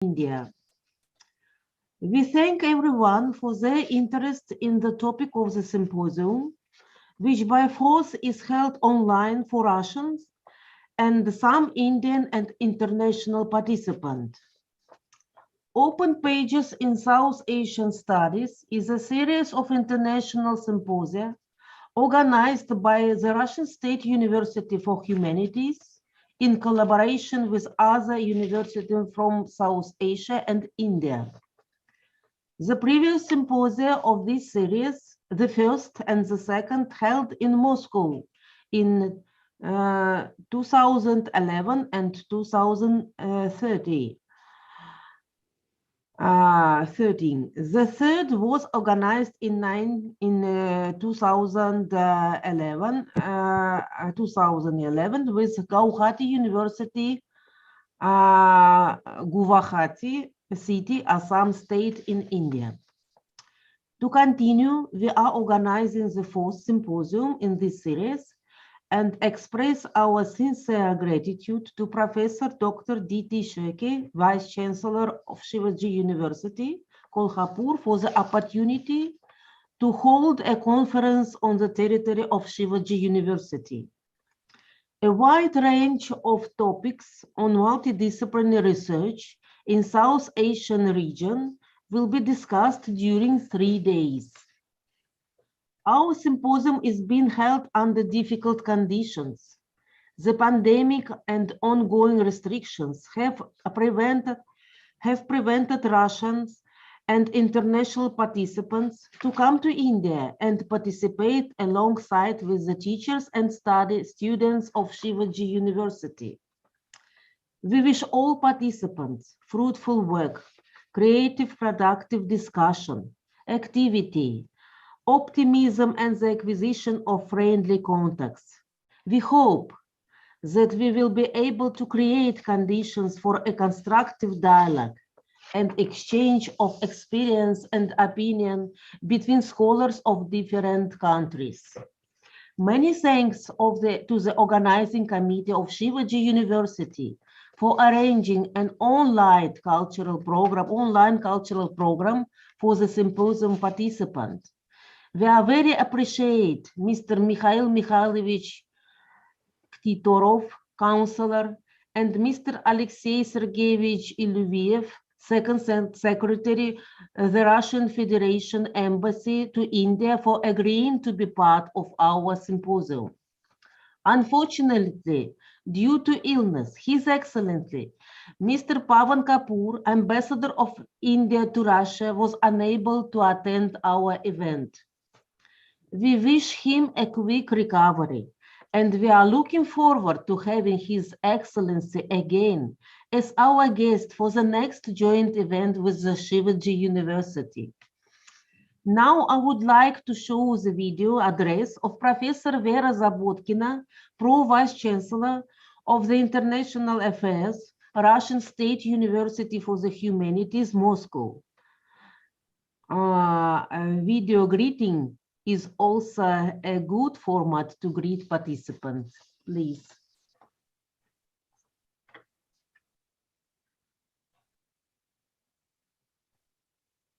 India. We thank everyone for their interest in the topic of the symposium, which by force is held online for Russians and some Indian and international participants. Open Pages in South Asian Studies is a series of international symposia organized by the Russian State University for Humanities in collaboration with other universities from South Asia and India. The previous symposia of this series, the first and the second, held in Moscow in 2011 and 2013. The third was organized in 2011 with Guwahati University, Guwahati City, Assam State in India. To continue, we are organizing the fourth symposium in this series and express our sincere gratitude to Professor Dr. D.T. Sheke, Vice Chancellor of Shivaji University, Kolhapur, for the opportunity to hold a conference on the territory of Shivaji University. A wide range of topics on multidisciplinary research in South Asian region will be discussed during 3 days. Our symposium is being held under difficult conditions. The pandemic and ongoing restrictions have prevented Russians and international participants to come to India and participate alongside with the teachers and students of Shivaji University. We wish all participants fruitful work, creative, productive discussion, activity, optimism, and the acquisition of friendly contacts. We hope that we will be able to create conditions for a constructive dialogue and exchange of experience and opinion between scholars of different countries. Many thanks to the organizing committee of Shivaji University for arranging an online cultural program for the symposium participants. We are very appreciate Mr. Mikhail Mikhailovich Titorov, counselor, and Mr. Alexei Sergeyevich Iluviev, Second Secretary, the Russian Federation Embassy to India, for agreeing to be part of our symposium. Unfortunately, due to illness, His Excellency, Mr. Pavan Kapoor, Ambassador of India to Russia, was unable to attend our event. We wish him a quick recovery, and we are looking forward to having His Excellency again as our guest for the next joint event with the Shivaji University. Now I would like to show the video address of Professor Vera Zabotkina, Pro-Vice Chancellor of the International Affairs, Russian State University for the Humanities, Moscow. Video greeting is also a good format to greet participants. Please.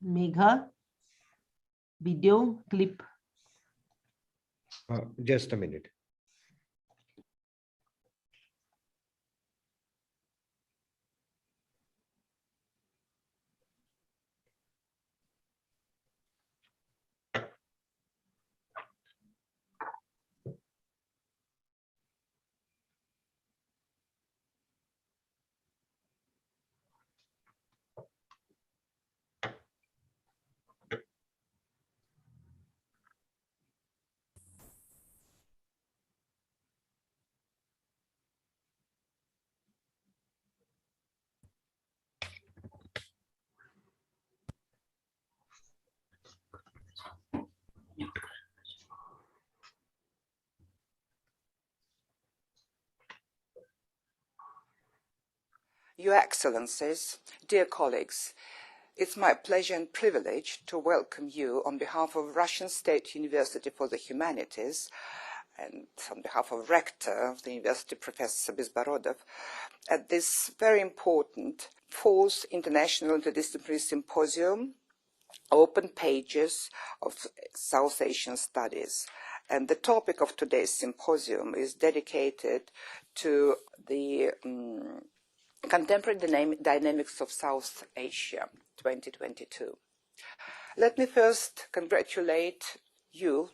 Megha, video clip. Just a minute. Your Excellencies, dear colleagues, it's my pleasure and privilege to welcome you on behalf of Russian State University for the Humanities and on behalf of Rector of the University, Professor Bezborodov, at this very important 4th International Interdisciplinary Symposium, Open Pages of South Asian Studies. And the topic of today's symposium is dedicated to the Contemporary Dynamics of South Asia 2022. Let me first congratulate you,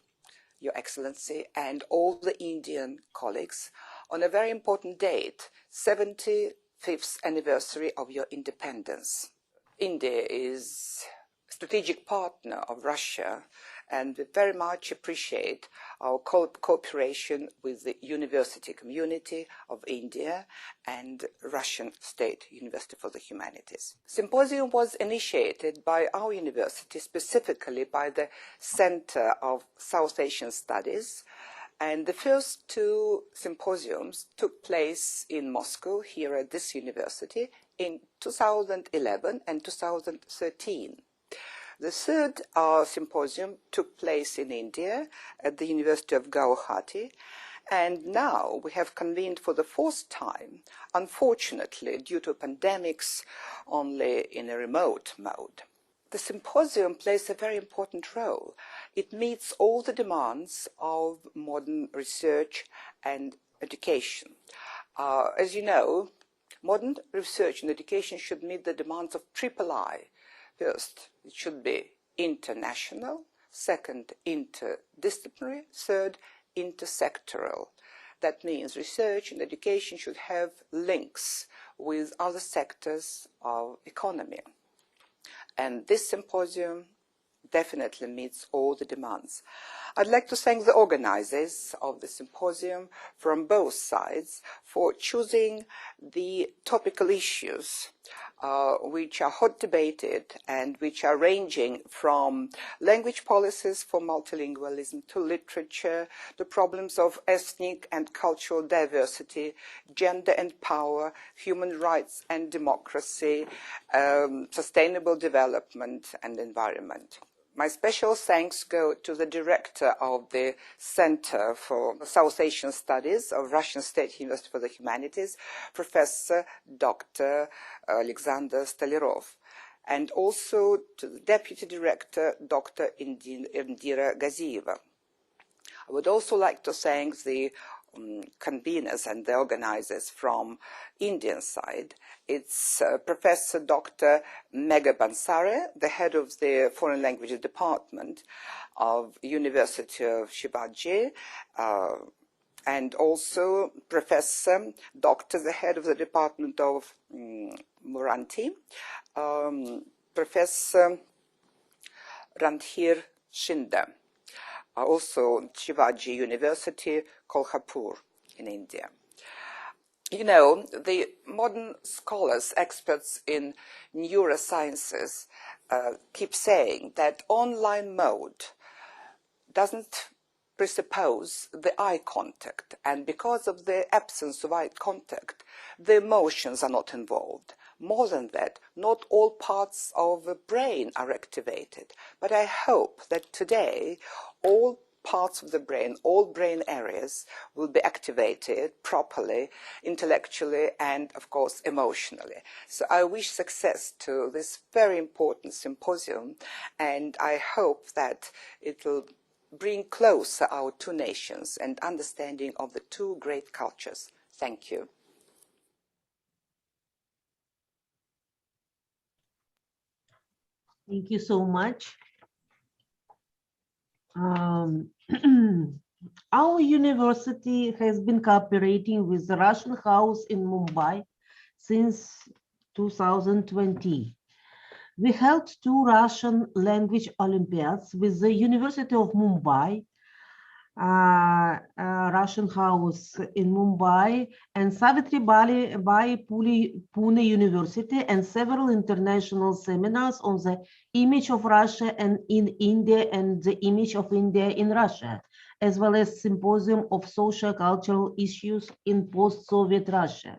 Your Excellency, and all the Indian colleagues on a very important date, 75th anniversary of your independence. India is a strategic partner of Russia, and we very much appreciate our cooperation with the university community of India and Russian State University for the Humanities. Symposium was initiated by our university, specifically by the Center of South Asian Studies, and the first two symposiums took place in Moscow, here at this university, in 2011 and 2013. The third symposium took place in India at the University of Guwahati, and now we have convened for the fourth time, unfortunately due to pandemics, only in a remote mode. The symposium plays a very important role. It meets all the demands of modern research and education. As you know, modern research and education should meet the demands of III. First, it should be international. Second, interdisciplinary. Third, intersectoral. That means research and education should have links with other sectors of economy. And this symposium definitely meets all the demands. I'd like to thank the organizers of the symposium from both sides for choosing the topical issues which are hot debated and which are ranging from language policies for multilingualism to literature, to problems of ethnic and cultural diversity, gender and power, human rights and democracy, sustainable development and environment. My special thanks go to the director of the Center for South Asian Studies of Russian State University for the Humanities, Professor Dr. Alexander Stolярov, and also to the deputy director, Dr. Indira Gazieva. I would also like to thank the conveners and the organizers from Indian side. It's Professor Dr. Megha Bansare, the head of the Foreign Languages Department of University of Shivaji, and also Professor Dr. the head of the Department of Marathi, Professor Randhir Shinde, also Shivaji University, Kolhapur in India. You know, the modern scholars, experts in neurosciences, keep saying that online mode doesn't presuppose the eye contact, and because of the absence of eye contact, the emotions are not involved. More than that, not all parts of the brain are activated, but I hope that today all parts of the brain, all brain areas will be activated properly, intellectually, and of course emotionally. So I wish success to this very important symposium, and I hope that it will bring closer our two nations and understanding of the two great cultures. Thank you. Thank you so much. Our university has been cooperating with the Russian House in Mumbai since 2020. We held 2 Russian language Olympiads with the University of Mumbai, Russian House in Mumbai, and Savitribai Pune University, and several international seminars on the image of Russia and in India and the image of India in Russia, as well as symposium of socio-cultural issues in post-Soviet Russia.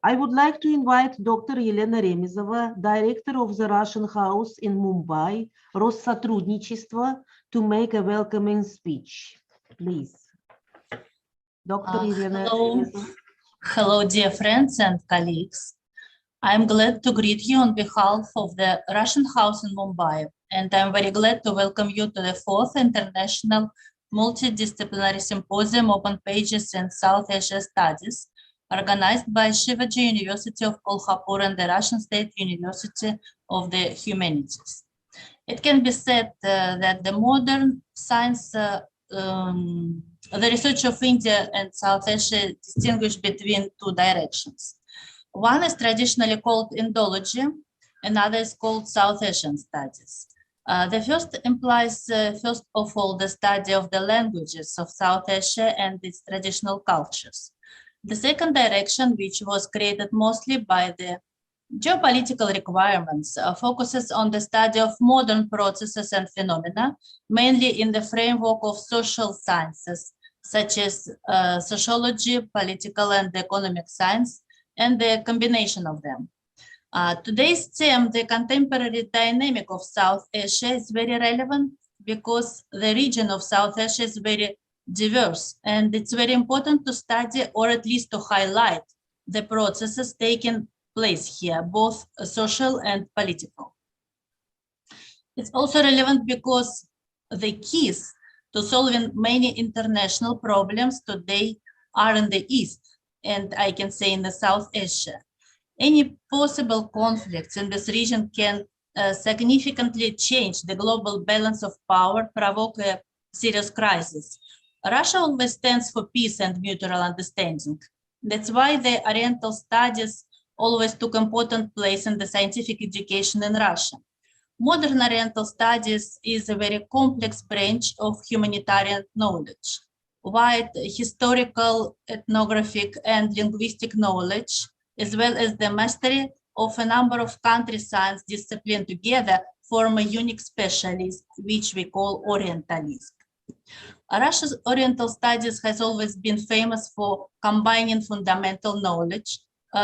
I would like to invite Dr. Елена Ремезова, Director of the Russian House in Mumbai, Россотрудничество, to make a welcoming speech. Please. Dr. Елена Ремезова. Hello, dear friends and colleagues. I'm glad to greet you on behalf of the Russian House in Mumbai, and I'm very glad to welcome you to the 4th International Multidisciplinary Symposium Open Pages in South Asia Studies, organized by Shivaji University of Kolhapur and the Russian State University of the Humanities. It can be said that the modern science, the research of India and South Asia distinguish between two directions. One is traditionally called Indology, another is called South Asian Studies. The first implies, first of all, the study of the languages of South Asia and its traditional cultures. The second direction, which was created mostly by the geopolitical requirements, focuses on the study of modern processes and phenomena, mainly in the framework of social sciences, such as sociology, political and economic science, and the combination of them. Today's theme, the contemporary dynamic of South Asia, is very relevant because the region of South Asia is very diverse, and it's very important to study, or at least to highlight, the processes taking place here, both social and political. It's also relevant because the keys to solving many international problems today are in the East, and I can say in the South Asia. Any possible conflicts in this region can significantly change the global balance of power, provoke a serious crisis. Russia always stands for peace and mutual understanding. That's why the Oriental studies always took important place in the scientific education in Russia. Modern Oriental studies is a very complex branch of humanitarian knowledge. Wide historical, ethnographic, and linguistic knowledge, as well as the mastery of a number of country science disciplines together, form a unique specialist, which we call Orientalism. Russia's Oriental studies has always been famous for combining fundamental knowledge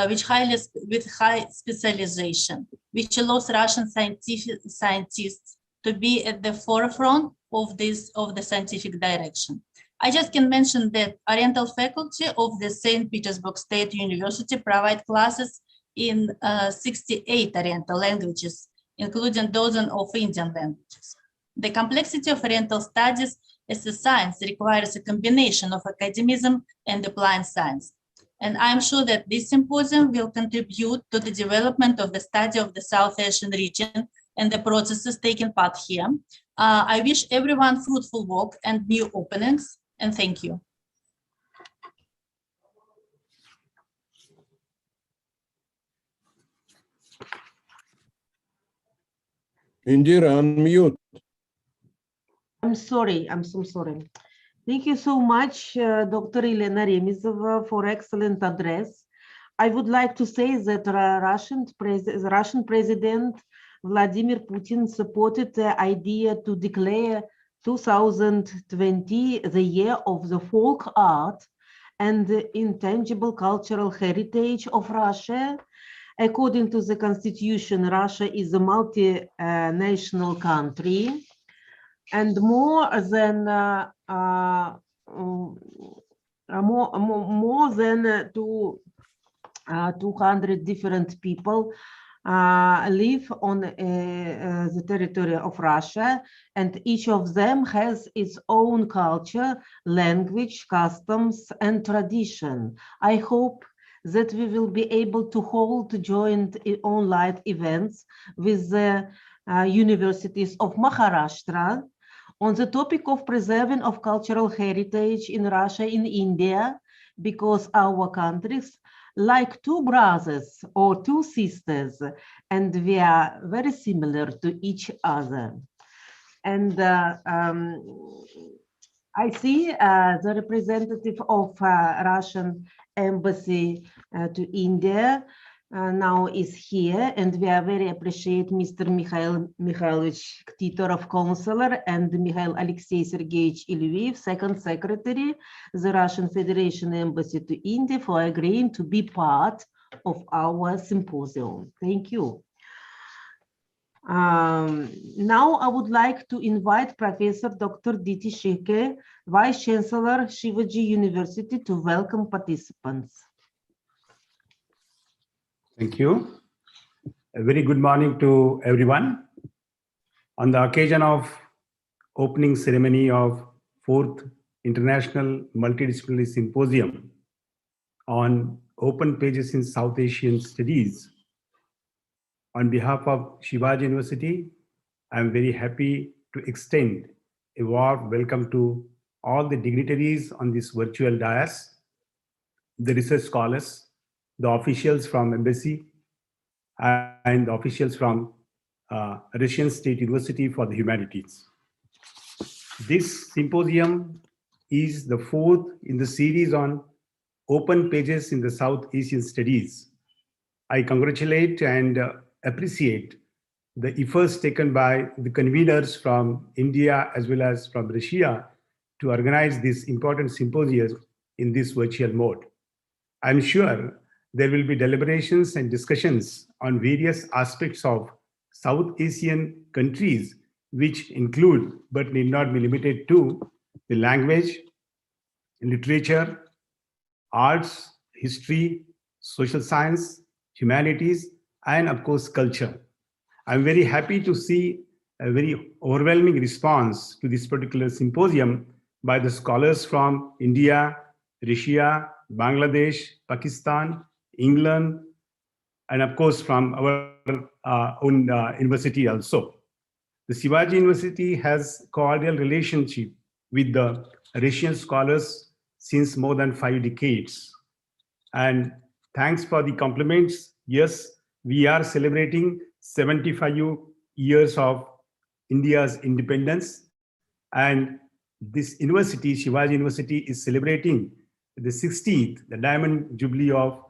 with high specialization, which allows Russian scientists to be at the forefront of the scientific direction. I just can mention that Oriental faculty of the St. Petersburg State University provide classes in 68 Oriental languages, including dozens of Indian languages. The complexity of Oriental studies as a science requires a combination of academicism and applied science. And I'm sure that this symposium will contribute to the development of the study of the South Asian region and the processes taking part here. I wish everyone fruitful work and new openings, and thank you. Indira, unmute. I'm sorry, I'm so sorry. Thank you so much, Dr. Elena Remizova, for excellent address. I would like to say that Russian President Vladimir Putin supported the idea to declare 2020 the year of the folk art and the intangible cultural heritage of Russia. According to the constitution, Russia is a multinational country, and more than 200 different people live on the territory of Russia, and each of them has its own culture, language, customs, and tradition. I hope that we will be able to hold joint online events with the universities of Maharashtra on the topic of preserving of cultural heritage in Russia and India, because our countries like two brothers or two sisters, and we are very similar to each other. And I see the representative of Russian embassy to India now is here, and we are very appreciate Mr. Mikhail Mikhailovich Titorov, Counselor, and Mikhail Alexey Sergeyevich Ilyev, Second Secretary, the Russian Federation Embassy to India, for agreeing to be part of our symposium. Thank you. Now I would like to invite Professor Dr. Diti Sheke, Vice Chancellor, Shivaji University, to welcome participants. Thank you. A very good morning to everyone. On the occasion of opening ceremony of 4th International Multidisciplinary Symposium on Open Pages in South Asian Studies, on behalf of Shivaji University, I am very happy to extend a warm welcome to all the dignitaries on this virtual dais, the research scholars, the officials from embassy, and the officials from Russian State University for the Humanities. This symposium is the 4th in the series on open pages in the South Asian studies. I congratulate and appreciate the efforts taken by the conveners from India as well as from Russia to organize this important symposium in this virtual mode. I'm sure there will be deliberations and discussions on various aspects of South Asian countries, which include, but need not be limited to, the language, literature, arts, history, social science, humanities, and of course, culture. I'm very happy to see a very overwhelming response to this particular symposium by the scholars from India, Russia, Bangladesh, Pakistan, England, and of course from our own university also. The Shivaji University has cordial relationship with the Russian scholars since more than 5 decades. And thanks for the compliments. Yes, we are celebrating 75 years of India's independence. And this university, Shivaji University, is celebrating the 60th, the Diamond Jubilee of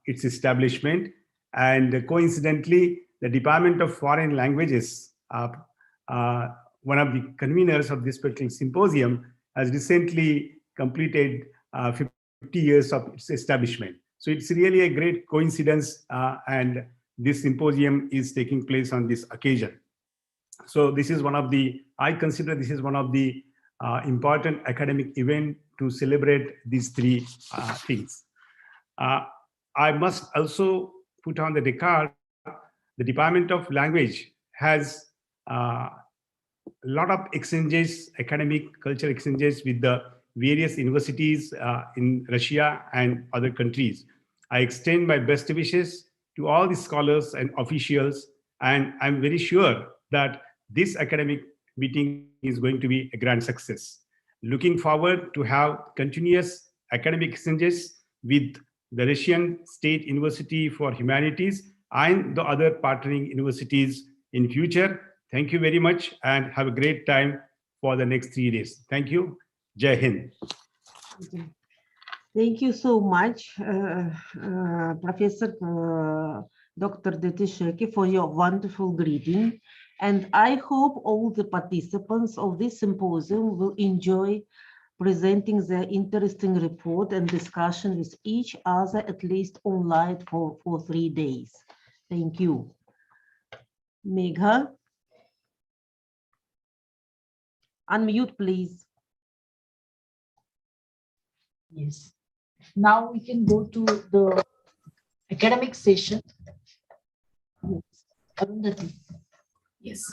its establishment. And coincidentally, the Department of Foreign Languages, one of the conveners of this particular symposium, has recently completed 50 years of its establishment. So it's really a great coincidence, and this symposium is taking place on this occasion. So this is one of the, I consider this is one of the important academic event to celebrate these 3 things. I must also put on the record, the Department of Language has a lot of exchanges, academic culture exchanges with the various universities in Russia and other countries. I extend my best wishes to all the scholars and officials, and I'm very sure that this academic meeting is going to be a grand success. Looking forward to have continuous academic exchanges with the Russian State University for Humanities and the other partnering universities in future. Thank you very much and have a great time for the next 3 days. Thank you. Jai Hind. Thank you so much, Professor Dr. Detisheki, for your wonderful greeting. And I hope all the participants of this symposium will enjoy presenting their interesting report and discussion with each other, at least online for 3 days. Thank you. Megha, unmute, please. Yes. Now we can go to the academic session. Yes. Arundhati. Yes.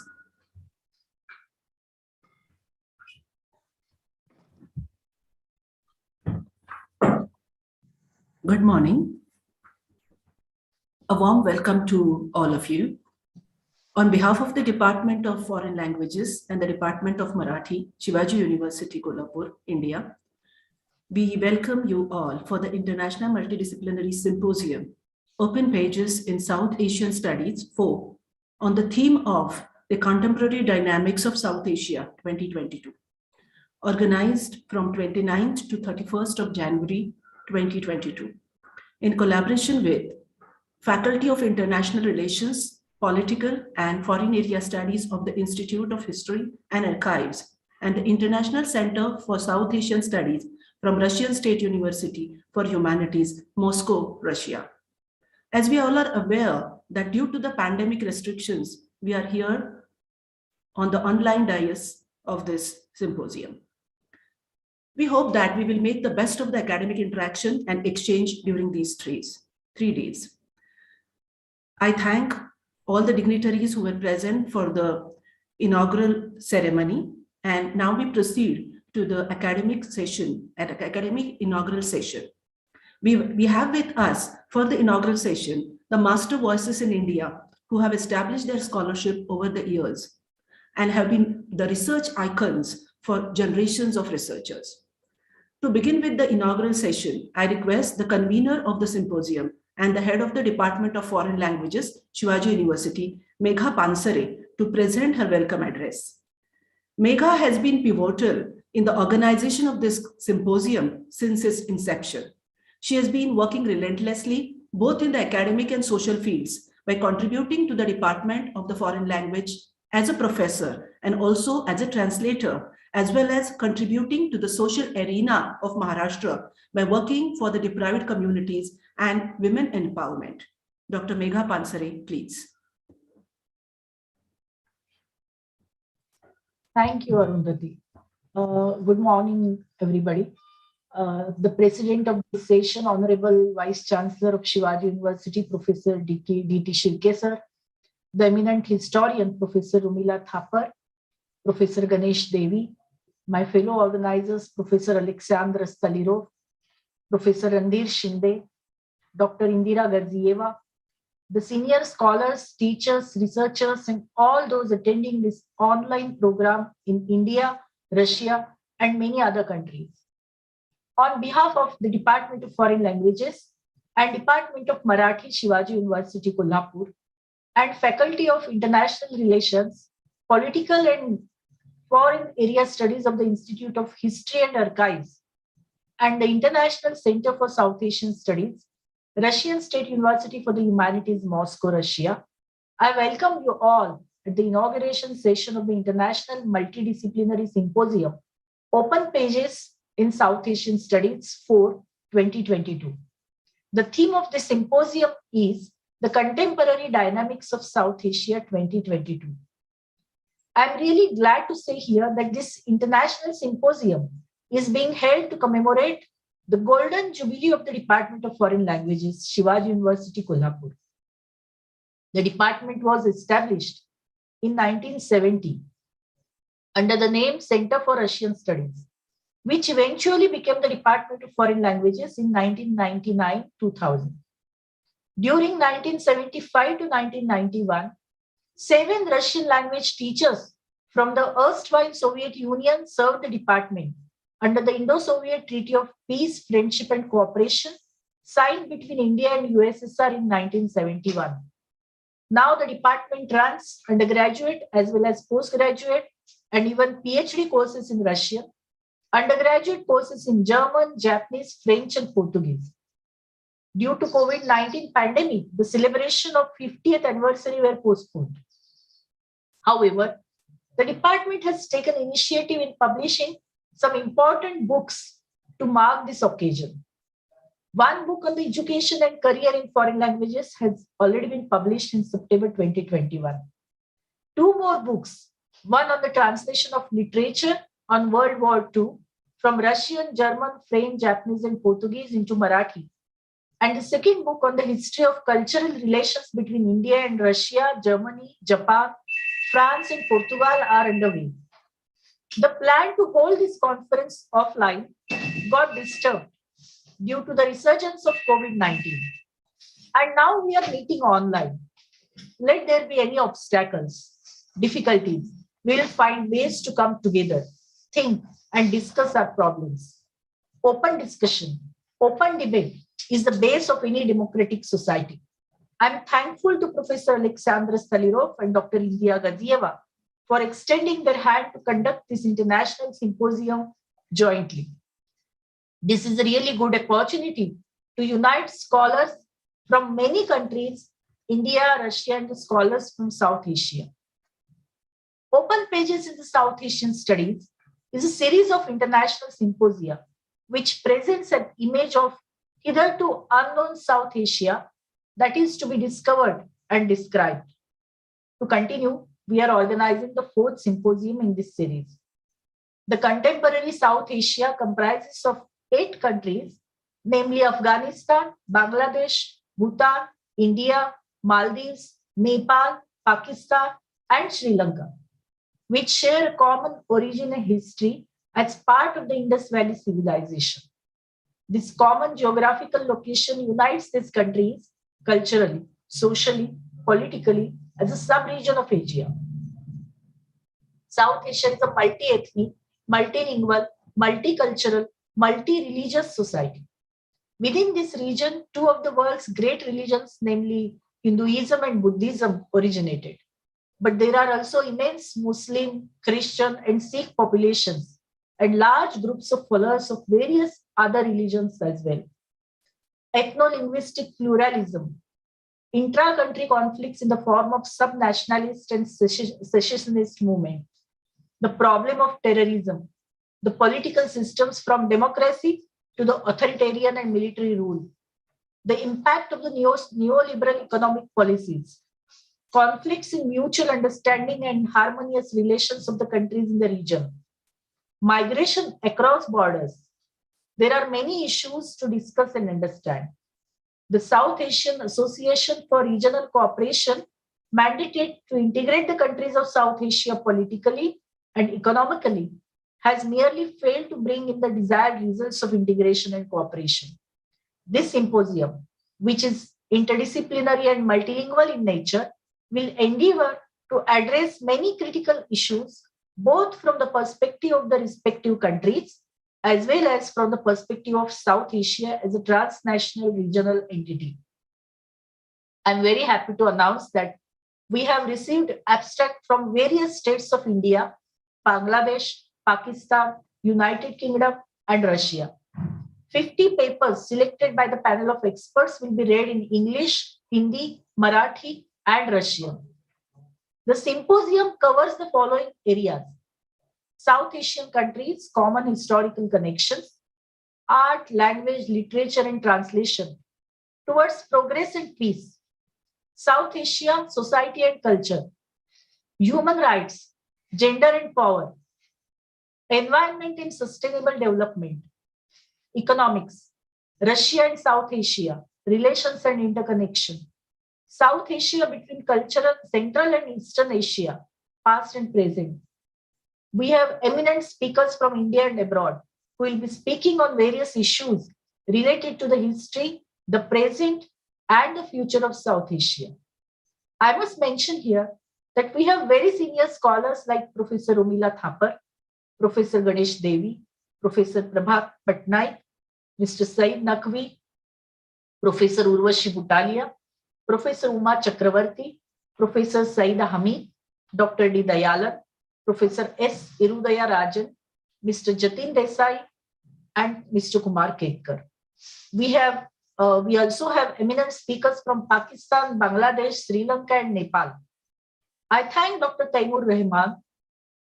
Good morning. A warm welcome to all of you. On behalf of the Department of Foreign Languages and the Department of Marathi, Shivaji University, Kolhapur, India, we welcome you all for the International Multidisciplinary Symposium, Open Pages in South Asian Studies 4, on the theme of the Contemporary Dynamics of South Asia 2022, organized from 29th to 31st of January 2022, in collaboration with Faculty of International Relations, Political and Foreign Area Studies of the Institute of History and Archives, and the International Center for South Asian Studies from Russian State University for Humanities, Moscow, Russia. As we all are aware that due to the pandemic restrictions, we are here on the online dais of this symposium. We hope that we will make the best of the academic interaction and exchange during these 3 days. I thank all the dignitaries who were present for the inaugural ceremony. And now we proceed to the academic inaugural session. We have with us for the inaugural session, the master voices in India who have established their scholarship over the years and have been the research icons for generations of researchers. To begin with the inaugural session, I request the convener of the symposium and the head of the Department of Foreign Languages, Shivaji University, Megha Pansare, to present her welcome address. Megha has been pivotal in the organization of this symposium since its inception. She has been working relentlessly, both in the academic and social fields, by contributing to the Department of the Foreign Language as a professor and also as a translator, as well as contributing to the social arena of Maharashtra by working for the deprived communities and women empowerment. Dr. Megha Pansare, please. Thank you, Arundhati. Good morning, everybody. The president of the session, Honorable Vice Chancellor of Shivaji University, Professor D.T. Shirke sir, the eminent historian, Professor Rumila Thapar, Professor Ganesh Devi, my fellow organizers, Professor Alexandra Stalirov, Professor Randhir Shinde, Dr. Indira Garzieva, the senior scholars, teachers, researchers, and all those attending this online program in India, Russia, and many other countries. On behalf of the Department of Foreign Languages and Department of Marathi, Shivaji University, Kolhapur, and Faculty of International Relations, Political and Foreign Area Studies of the Institute of History and Archives, and the International Center for South Asian Studies, Russian State University for the Humanities, Moscow, Russia, I welcome you all at the inauguration session of the International Multidisciplinary Symposium, Open Pages in South Asian Studies for 2022. The theme of the symposium is the Contemporary Dynamics of South Asia 2022. I'm really glad to say here that this international symposium is being held to commemorate the Golden Jubilee of the Department of Foreign Languages, Shivaji University, Kolhapur. The department was established in 1970 under the name Center for Russian Studies, which eventually became the Department of Foreign Languages in 1999-2000. During 1975 to 1991, 7 Russian language teachers from the erstwhile Soviet Union served the department under the Indo-Soviet Treaty of Peace, Friendship and Cooperation signed between India and USSR in 1971. Now the department runs undergraduate as well as postgraduate and even PhD courses in Russian, undergraduate courses in German, Japanese, French and Portuguese. Due to COVID-19 pandemic, the celebration of 50th anniversary were postponed. However, the department has taken initiative in publishing some important books to mark this occasion. One book on the education and career in foreign languages has already been published in September 2021. 2 more books, one on the translation of literature on World War II from Russian, German, French, Japanese and Portuguese into Marathi, and the second book on the history of cultural relations between India and Russia, Germany, Japan, France and Portugal are underway. The plan to hold this conference offline got disturbed due to the resurgence of COVID-19. And now we are meeting online. Let there be any obstacles, difficulties, we will find ways to come together, think and discuss our problems. Open discussion, open debate is the base of any democratic society. I'm thankful to Professor Alexandra Stalirov and Dr. Indira Garzieva for extending their hand to conduct this international symposium jointly. This is a really good opportunity to unite scholars from many countries, India, Russia, and the scholars from South Asia. Open Pages in the South Asian Studies is a series of international symposia which presents an image of hitherto unknown South Asia that is to be discovered and described. To continue, we are organizing the 4th symposium in this series. The contemporary South Asia comprises of 8 countries, namely Afghanistan, Bangladesh, Bhutan, India, Maldives, Nepal, Pakistan, and Sri Lanka, which share a common origin and history as part of the Indus Valley civilization. This common geographical location unites these countries culturally, socially, politically as a sub-region of Asia. South Asia is a multi-ethnic, multilingual, multicultural, multi-religious society. Within this region, two of the world's great religions, namely Hinduism and Buddhism, originated. But there are also immense Muslim, Christian, and Sikh populations, and large groups of followers of various other religions as well. Ethno-linguistic pluralism, intra-country conflicts in the form of sub-nationalist and secessionist movement, the problem of terrorism, the political systems from democracy to the authoritarian and military rule, the impact of the neoliberal economic policies, conflicts in mutual understanding and harmonious relations of the countries in the region, migration across borders. There are many issues to discuss and understand. The South Asian Association for Regional Cooperation mandated to integrate the countries of South Asia politically and economically has merely failed to bring in the desired results of integration and cooperation. This symposium, which is interdisciplinary and multilingual in nature, will endeavor to address many critical issues, both from the perspective of the respective countries, as well as from the perspective of South Asia as a transnational regional entity. I'm very happy to announce that we have received abstracts from various states of India, Bangladesh, Pakistan, United Kingdom, and Russia. 50 papers selected by the panel of experts will be read in English, Hindi, Marathi, and Russian. The symposium covers the following areas: South Asian countries, common historical connections, art, language, literature, and translation towards progress and peace, South Asia, society and culture, human rights, gender and power, environment and sustainable development, economics, Russia and South Asia, relations and interconnection, South Asia between cultural, Central and Eastern Asia, past and present. We have eminent speakers from India and abroad who will be speaking on various issues related to the history, the present, and the future of South Asia. I must mention here that we have very senior scholars like Professor Urmila Thapar, Professor Ganesh Devi, Professor Prabhat Patnaik, Mr. Saeed Naqvi, Professor Urvashi Butalia, Professor Uma Chakravarti, Professor Saida Hamid, Dr. D. Dayalan, Professor S. Irudaya Rajan, Mr. Jatin Desai, and Mr. Kumar Ketkar. We also have eminent speakers from Pakistan, Bangladesh, Sri Lanka, and Nepal. I thank Dr. Taimur Rahman,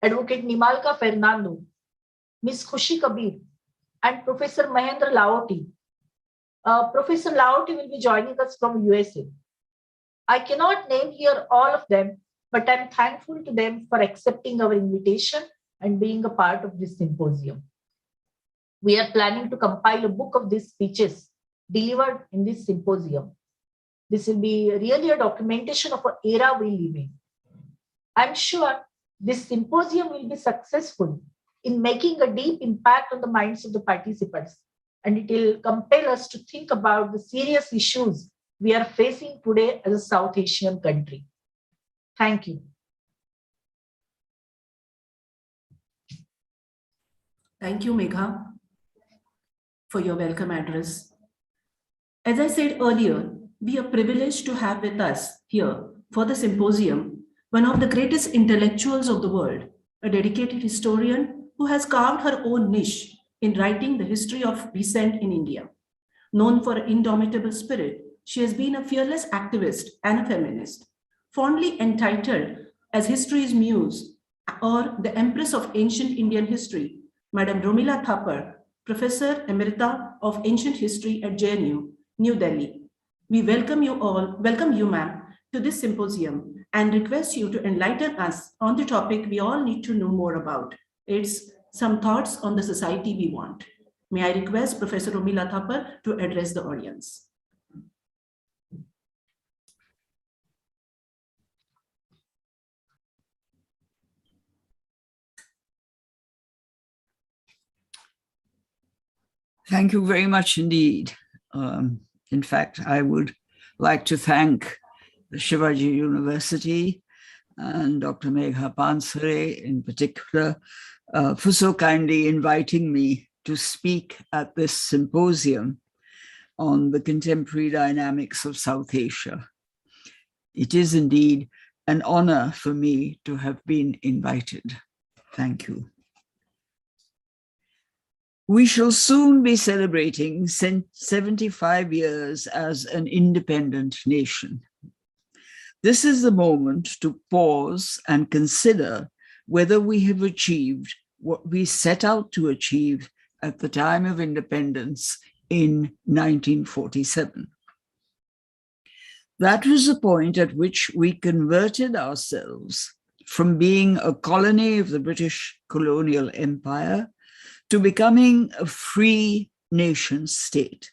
Advocate Nimalka Fernando, Ms. Khushi Kabir, and Professor Mahendra Laoti. Professor Laoti will be joining us from USA. I cannot name here all of them, but I'm thankful to them for accepting our invitation and being a part of this symposium. We are planning to compile a book of these speeches delivered in this symposium. This will be really a documentation of an era we live in. I'm sure this symposium will be successful in making a deep impact on the minds of the participants, and it will compel us to think about the serious issues we are facing today as a South Asian country. Thank you. Thank you, Megha, for your welcome address. As I said earlier, we are privileged to have with us here for the symposium one of the greatest intellectuals of the world, a dedicated historian who has carved her own niche in writing the history of descent in India. Known for her indomitable spirit, she has been a fearless activist and a feminist. Fondly entitled as History's Muse or the Empress of Ancient Indian History, Madam Urmila Thapar, Professor Emerita of Ancient History at JNU, New Delhi. We welcome you, ma'am, to this symposium and request you to enlighten us on the topic we all need to know more about. It's some thoughts on the society we want. May I request Professor Urmila Thapar to address the audience. Thank you very much indeed. In fact, I would like to thank the Shivaji University and Dr. Megha Pansare in particular for so kindly inviting me to speak at this symposium on the contemporary dynamics of South Asia. It is indeed an honor for me to have been invited. Thank you. We shall soon be celebrating 75 years as an independent nation. This is the moment to pause and consider whether we have achieved what we set out to achieve at the time of independence in 1947. That was the point at which we converted ourselves from being a colony of the British colonial empire to becoming a free nation state.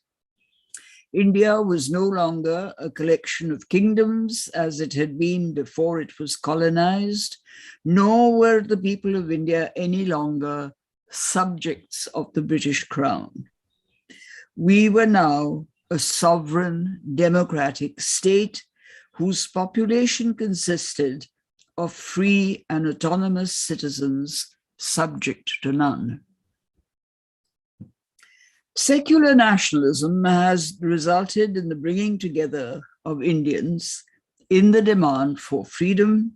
India was no longer a collection of kingdoms as it had been before it was colonized, nor were the people of India any longer subjects of the British Crown. We were now a sovereign democratic state whose population consisted of free and autonomous citizens subject to none. Secular nationalism has resulted in the bringing together of Indians in the demand for freedom,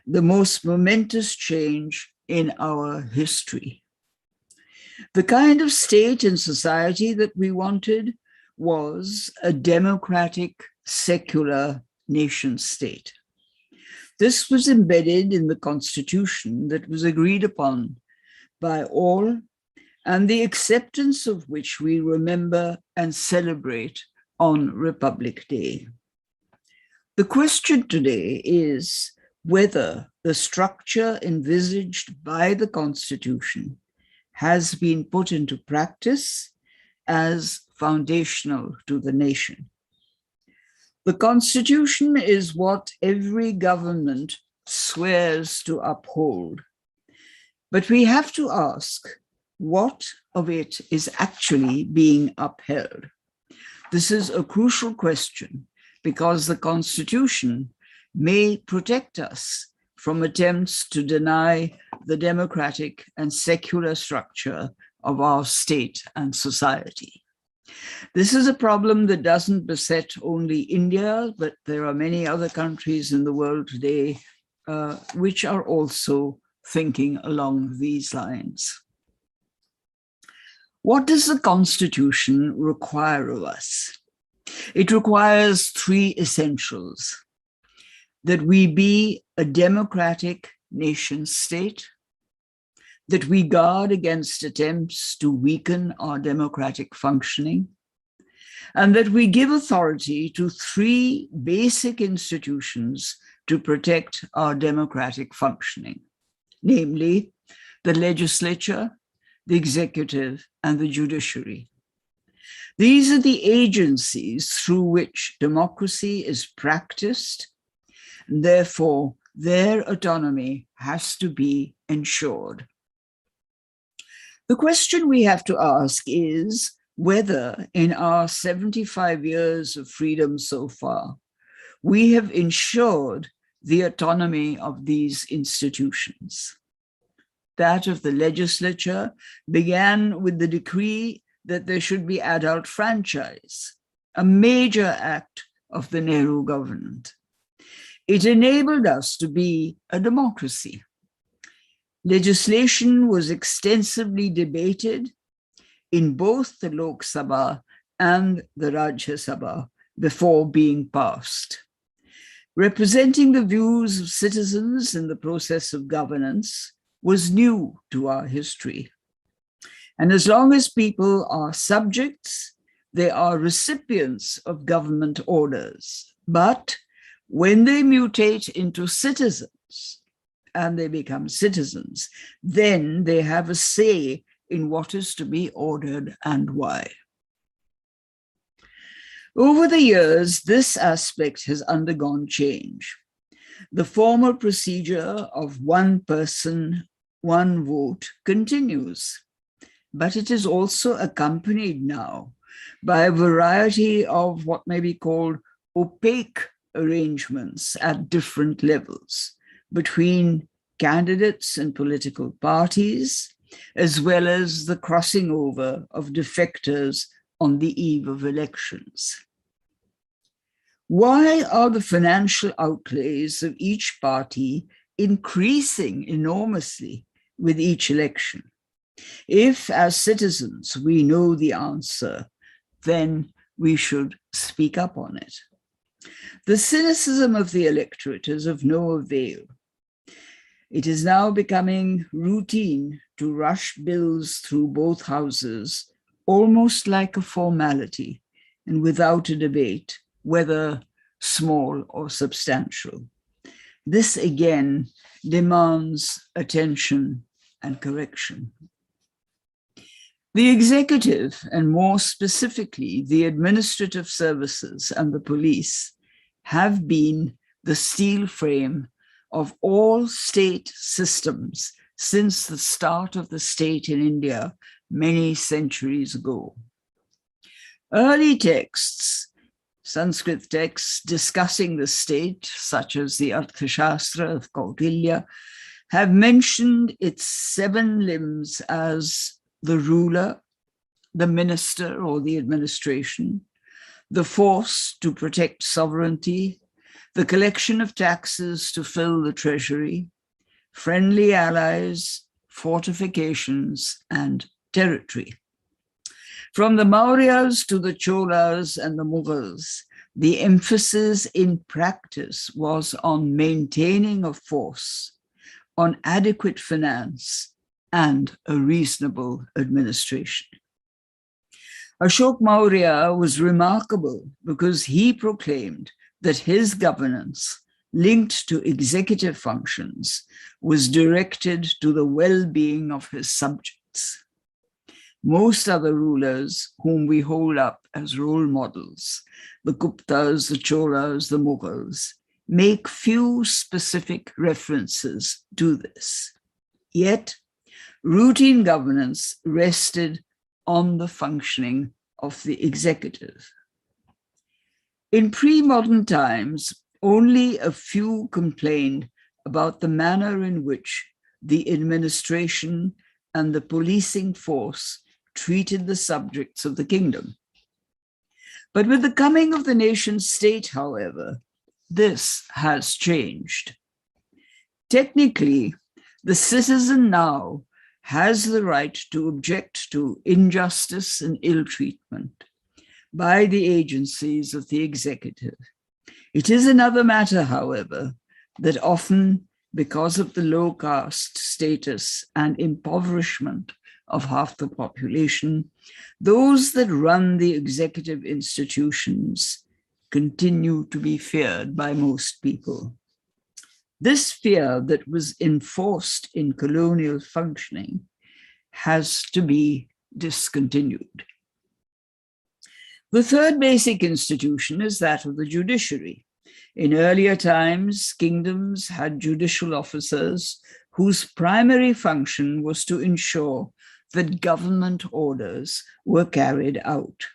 the most momentous change in our history. The kind of state and society that we wanted was a democratic, secular nation state. This was embedded in the constitution that was agreed upon by all, and the acceptance of which we remember and celebrate on Republic Day. The question today is whether the structure envisaged by the Constitution has been put into practice as foundational to the nation. The Constitution is what every government swears to uphold, but we have to ask, what of it is actually being upheld? This is a crucial question because the Constitution may protect us from attempts to deny the democratic and secular structure of our state and society. This is a problem that doesn't beset only India, but there are many other countries in the world today which are also thinking along these lines. What does the Constitution require of us? It requires three essentials: that we be a democratic nation state, that we guard against attempts to weaken our democratic functioning, and that we give authority to three basic institutions to protect our democratic functioning, namely the legislature, the executive, and the judiciary. These are the agencies through which democracy is practiced, and therefore their autonomy has to be ensured. The question we have to ask is whether in our 75 years of freedom so far, we have ensured the autonomy of these institutions. That of the legislature began with the decree that there should be adult franchise, a major act of the Nehru government. It enabled us to be a democracy. Legislation was extensively debated in both the Lok Sabha and the Rajya Sabha before being passed. Representing the views of citizens in the process of governance was new to our history. And as long as people are subjects, they are recipients of government orders. But when they mutate into citizens and they become citizens, then they have a say in what is to be ordered and why. Over the years, this aspect has undergone change. The former procedure of one person, one vote continues. but it is also accompanied now by a variety of what may be called opaque arrangements at different levels between candidates and political parties, as well as the crossing over of defectors on the eve of elections. Why are the financial outlays of each party increasing enormously with each election? If, as citizens, we know the answer, then we should speak up on it. The cynicism of the electorate is of no avail. It is now becoming routine to rush bills through both houses, almost like a formality and without a debate, whether small or substantial. This again demands attention and correction. The executive, and more specifically, the administrative services and the police, have been the steel frame of all state systems since the start of the state in India many centuries ago. Early texts, Sanskrit texts discussing the state, such as the Arthashastra of Kautilya, have mentioned its 7 limbs as the ruler, the minister or the administration, the force to protect sovereignty, the collection of taxes to fill the treasury, friendly allies, fortifications, and territory. From the Mauryas to the Cholas and the Mughals, the emphasis in practice was on maintaining a force, on adequate finance, and a reasonable administration. Ashok Maurya was remarkable because he proclaimed that his governance, linked to executive functions, was directed to the well-being of his subjects. Most other rulers whom we hold up as role models, the Guptas, the Cholas, the Mughals, make few specific references to this. Yet, routine governance rested on the functioning of the executive. In pre-modern times, only a few complained about the manner in which the administration and the policing force treated the subjects of the kingdom. But with the coming of the nation state, however, this has changed. Technically, the citizen now has the right to object to injustice and ill treatment by the agencies of the executive. It is another matter, however, that often, because of the low caste status and impoverishment of half the population, those that run the executive institutions continue to be feared by most people. This fear that was enforced in colonial functioning has to be discontinued. The third basic institution is that of the judiciary. In earlier times, kingdoms had judicial officers whose primary function was to ensure that government orders were carried out,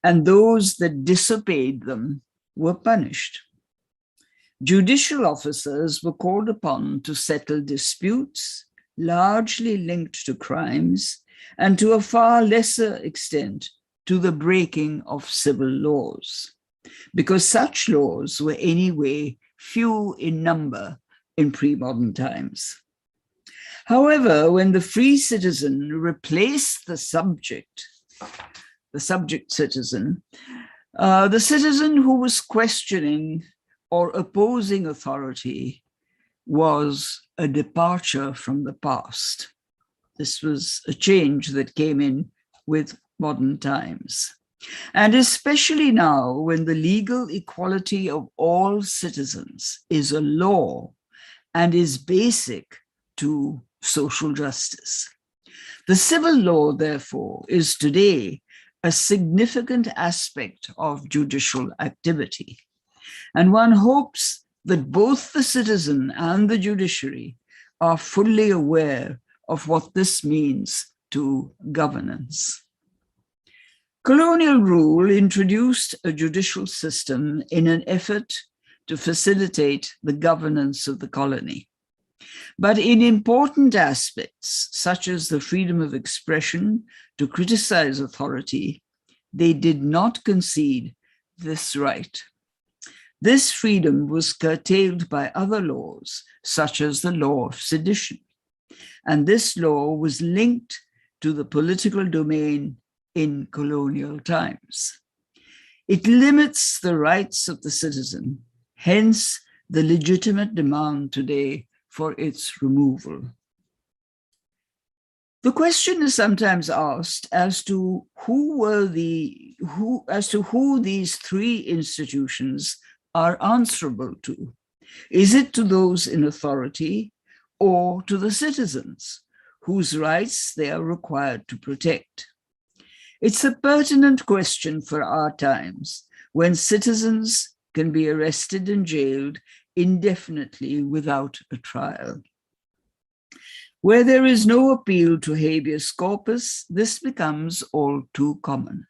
and those that disobeyed them were punished. Judicial officers were called upon to settle disputes, largely linked to crimes, and to a far lesser extent to the breaking of civil laws, because such laws were anyway few in number in pre-modern times. However, when the free citizen replaced the subject citizen, the citizen who was questioning or opposing authority was a departure from the past. This was a change that came in with modern times. And especially now, when the legal equality of all citizens is a law and is basic to social justice. The civil law, therefore, is today a significant aspect of judicial activity. And one hopes that both the citizen and the judiciary are fully aware of what this means to governance. Colonial rule introduced a judicial system in an effort to facilitate the governance of the colony. But in important aspects, such as the freedom of expression to criticize authority, they did not concede this right. This freedom was curtailed by other laws, such as the law of sedition. And this law was linked to the political domain in colonial times. It limits the rights of the citizen, hence the legitimate demand today for its removal. The question is sometimes asked as to who these three institutions are answerable to. Is it to those in authority or to the citizens whose rights they are required to protect? It's a pertinent question for our times when citizens can be arrested and jailed indefinitely without a trial. Where there is no appeal to habeas corpus, this becomes all too common.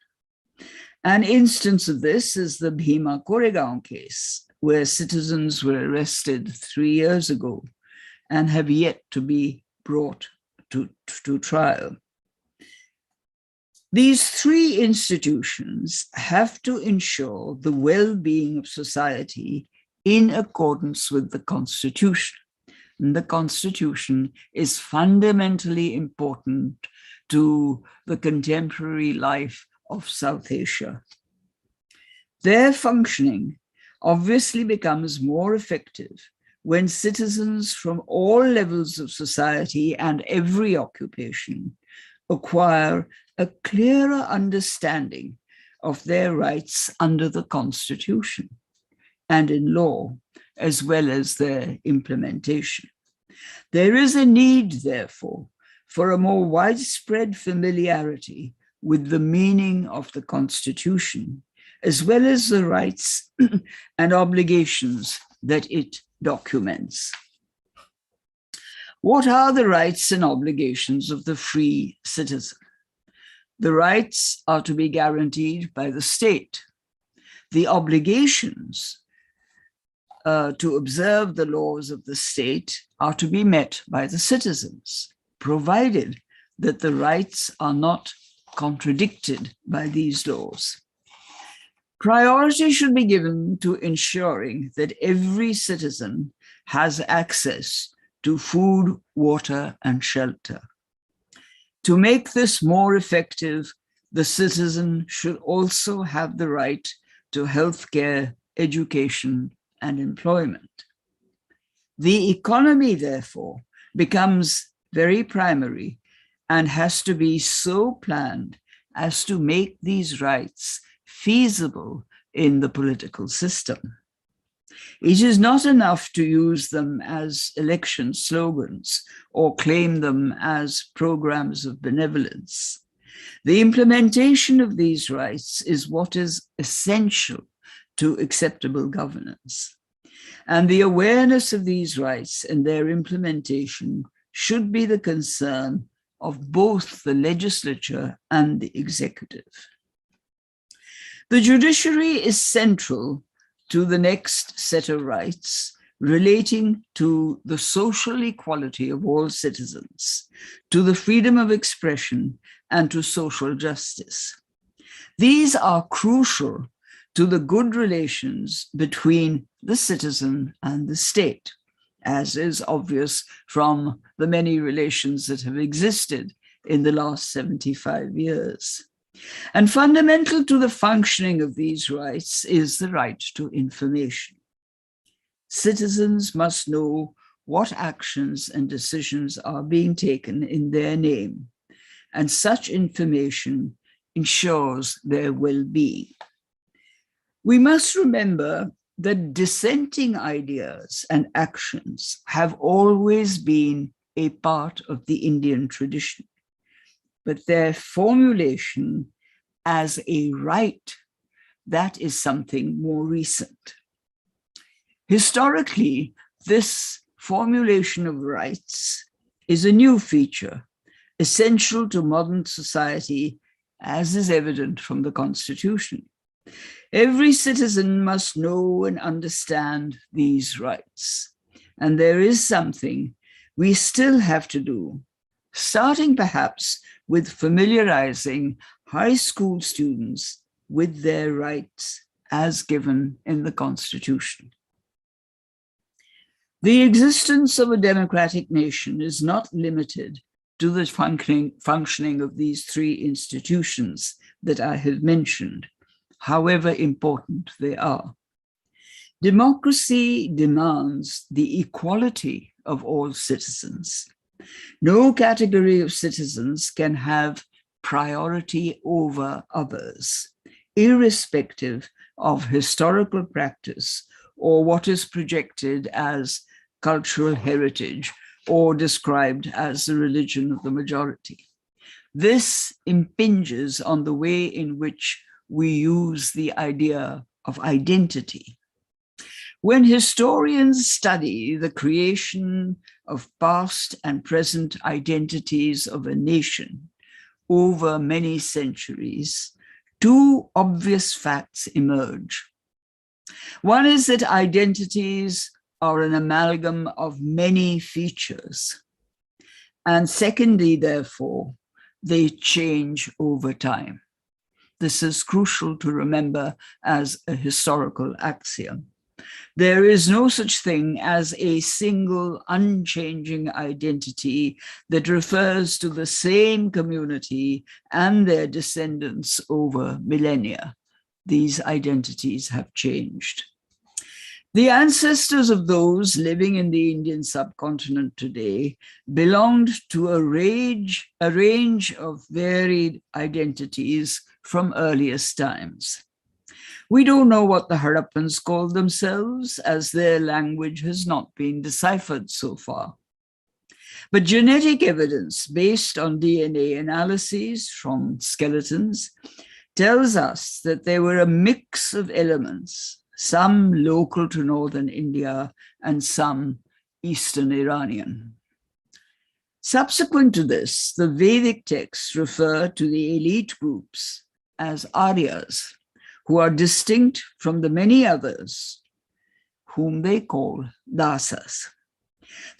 An instance of this is the Bhima Koregaon case, where citizens were arrested 3 years ago and have yet to be brought to trial. These three institutions have to ensure the well-being of society in accordance with the Constitution. And the Constitution is fundamentally important to the contemporary life of South Asia. Their functioning obviously becomes more effective when citizens from all levels of society and every occupation acquire a clearer understanding of their rights under the Constitution and in law, as well as their implementation. There is a need, therefore, for a more widespread familiarity with the meaning of the Constitution, as well as the rights and obligations that it documents. What are the rights and obligations of the free citizen? The rights are to be guaranteed by the state. The obligations to observe the laws of the state are to be met by the citizens, provided that the rights are not contradicted by these laws. Priority should be given to ensuring that every citizen has access to food, water, and shelter. To make this more effective, the citizen should also have the right to healthcare, education, and employment. The economy, therefore, becomes very primary and has to be so planned as to make these rights feasible in the political system. It is not enough to use them as election slogans or claim them as programs of benevolence. The implementation of these rights is what is essential to acceptable governance. And the awareness of these rights and their implementation should be the concern of both the legislature and the executive. The judiciary is central to the next set of rights relating to the social equality of all citizens, to the freedom of expression, and to social justice. These are crucial to the good relations between the citizen and the state, as is obvious from the many relations that have existed in the last 75 years. And fundamental to the functioning of these rights is the right to information. Citizens must know what actions and decisions are being taken in their name, and such information ensures their well-being. We must remember that dissenting ideas and actions have always been a part of the Indian tradition, but their formulation as a right, that is something more recent. Historically, this formulation of rights is a new feature, essential to modern society, as is evident from the Constitution. Every citizen must know and understand these rights. And there is something we still have to do, starting perhaps with familiarizing high school students with their rights as given in the Constitution. The existence of a democratic nation is not limited to the functioning of these three institutions that I have mentioned, however important they are. Democracy demands the equality of all citizens. No category of citizens can have priority over others, irrespective of historical practice or what is projected as cultural heritage or described as the religion of the majority. This impinges on the way in which we use the idea of identity. When historians study the creation of past and present identities of a nation over many centuries, two obvious facts emerge. One is that identities are an amalgam of many features. And secondly, therefore, they change over time. This is crucial to remember as a historical axiom. There is no such thing as a single unchanging identity that refers to the same community and their descendants over millennia. These identities have changed. The ancestors of those living in the Indian subcontinent today belonged to a range of varied identities from earliest times. We don't know what the Harappans called themselves, as their language has not been deciphered so far. But genetic evidence based on DNA analyses from skeletons tells us that they were a mix of elements, some local to northern India and some Eastern Iranian. Subsequent to this, the Vedic texts refer to the elite groups as Aryas, who are distinct from the many others, whom they call Dasas.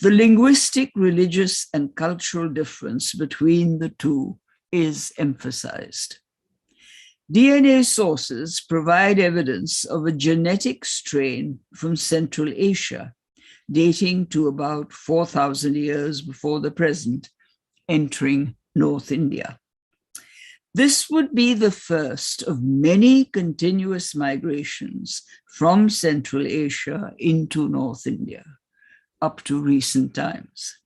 The linguistic, religious, and cultural difference between the two is emphasized. DNA sources provide evidence of a genetic strain from Central Asia, dating to about 4,000 years before the present, entering North India. This would be the first of many continuous migrations from Central Asia into North India, up to recent times.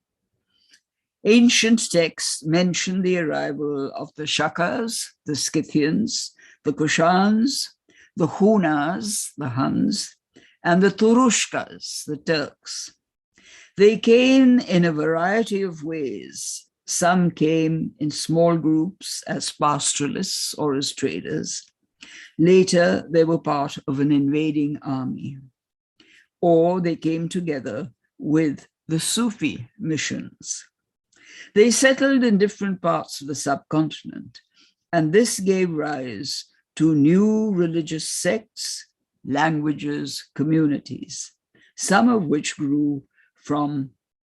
Ancient texts mention the arrival of the Shakas, the Scythians, the Kushans, the Hunas, the Huns, and the Turushkas, the Turks. They came in a variety of ways. Some came in small groups as pastoralists or as traders. Later, they were part of an invading army. Or they came together with the Sufi missions. They settled in different parts of the subcontinent, and this gave rise to new religious sects, languages, communities, some of which grew from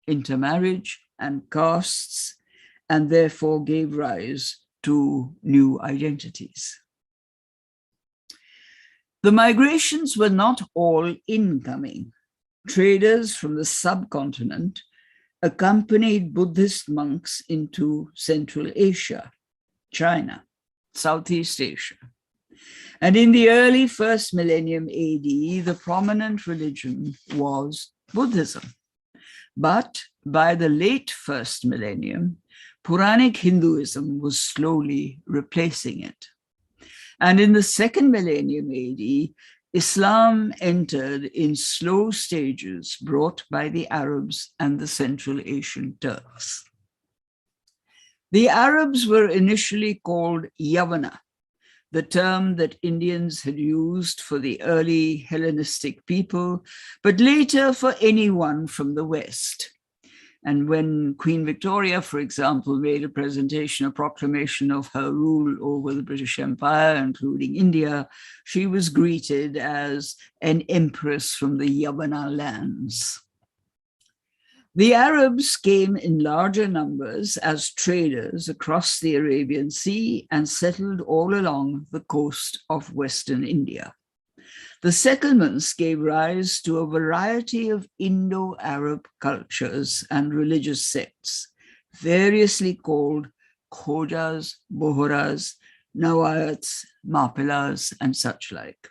intermarriage and castes, and therefore gave rise to new identities. The migrations were not all incoming. Traders from the subcontinent accompanied Buddhist monks into Central Asia, China, Southeast Asia. And in the early first millennium AD, the prominent religion was Buddhism. But by the late first millennium, Puranic Hinduism was slowly replacing it. And in the second millennium AD, Islam entered in slow stages brought by the Arabs and the Central Asian Turks. The Arabs were initially called Yavana, the term that Indians had used for the early Hellenistic people, but later for anyone from the West. And when Queen Victoria, for example, made a presentation, a proclamation of her rule over the British Empire, including India, she was greeted as an empress from the Yavana lands. The Arabs came in larger numbers as traders across the Arabian Sea and settled all along the coast of Western India. The settlements gave rise to a variety of Indo-Arab cultures and religious sects, variously called Khojas, Bohras, Nawayats, Mapilas, and such like.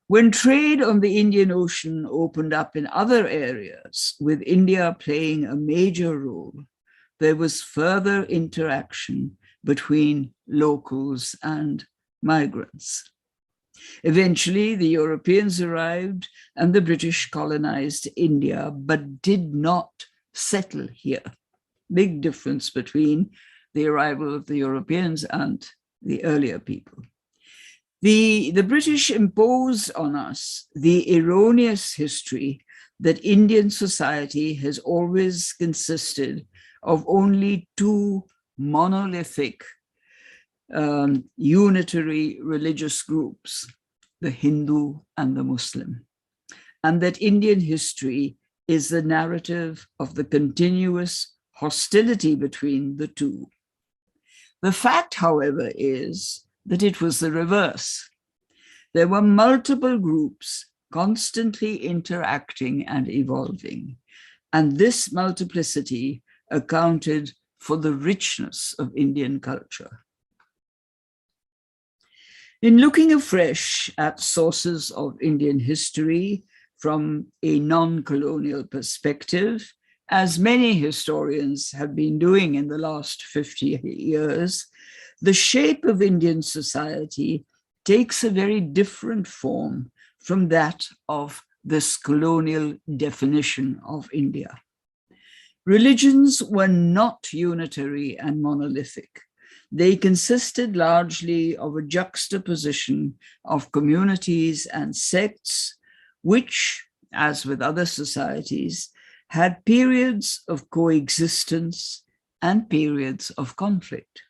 When trade on the Indian Ocean opened up in other areas, with India playing a major role, there was further interaction between locals and migrants. Eventually, the Europeans arrived and the British colonized India, but did not settle here. Big difference between the arrival of the Europeans and the earlier people. The British imposed on us the erroneous history that Indian society has always consisted of only two monolithic unitary religious groups, the Hindu and the Muslim, and that Indian history is the narrative of the continuous hostility between the two. The fact, however, is that it was the reverse. There were multiple groups constantly interacting and evolving, and this multiplicity accounted for the richness of Indian culture. In looking afresh at sources of Indian history from a non-colonial perspective, as many historians have been doing in the last 50 years, the shape of Indian society takes a very different form from that of this colonial definition of India. Religions were not unitary and monolithic. They consisted largely of a juxtaposition of communities and sects, which, as with other societies, had periods of coexistence and periods of conflict.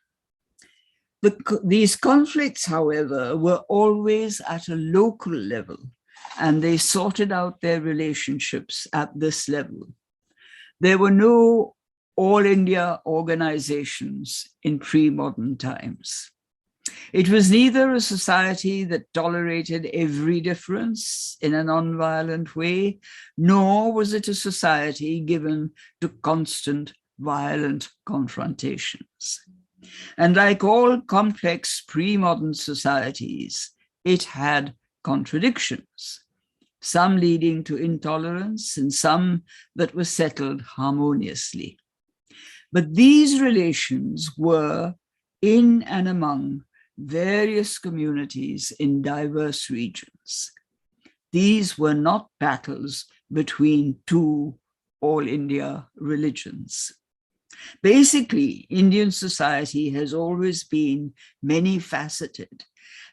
These conflicts, however, were always at a local level, and they sorted out their relationships at this level. There were no all India organizations in pre-modern times. It was neither a society that tolerated every difference in a non-violent way, nor was it a society given to constant violent confrontations. And like all complex pre-modern societies, it had contradictions, some leading to intolerance and some that were settled harmoniously. But these relations were in and among various communities in diverse regions. These were not battles between two all India religions. Basically, Indian society has always been many-faceted,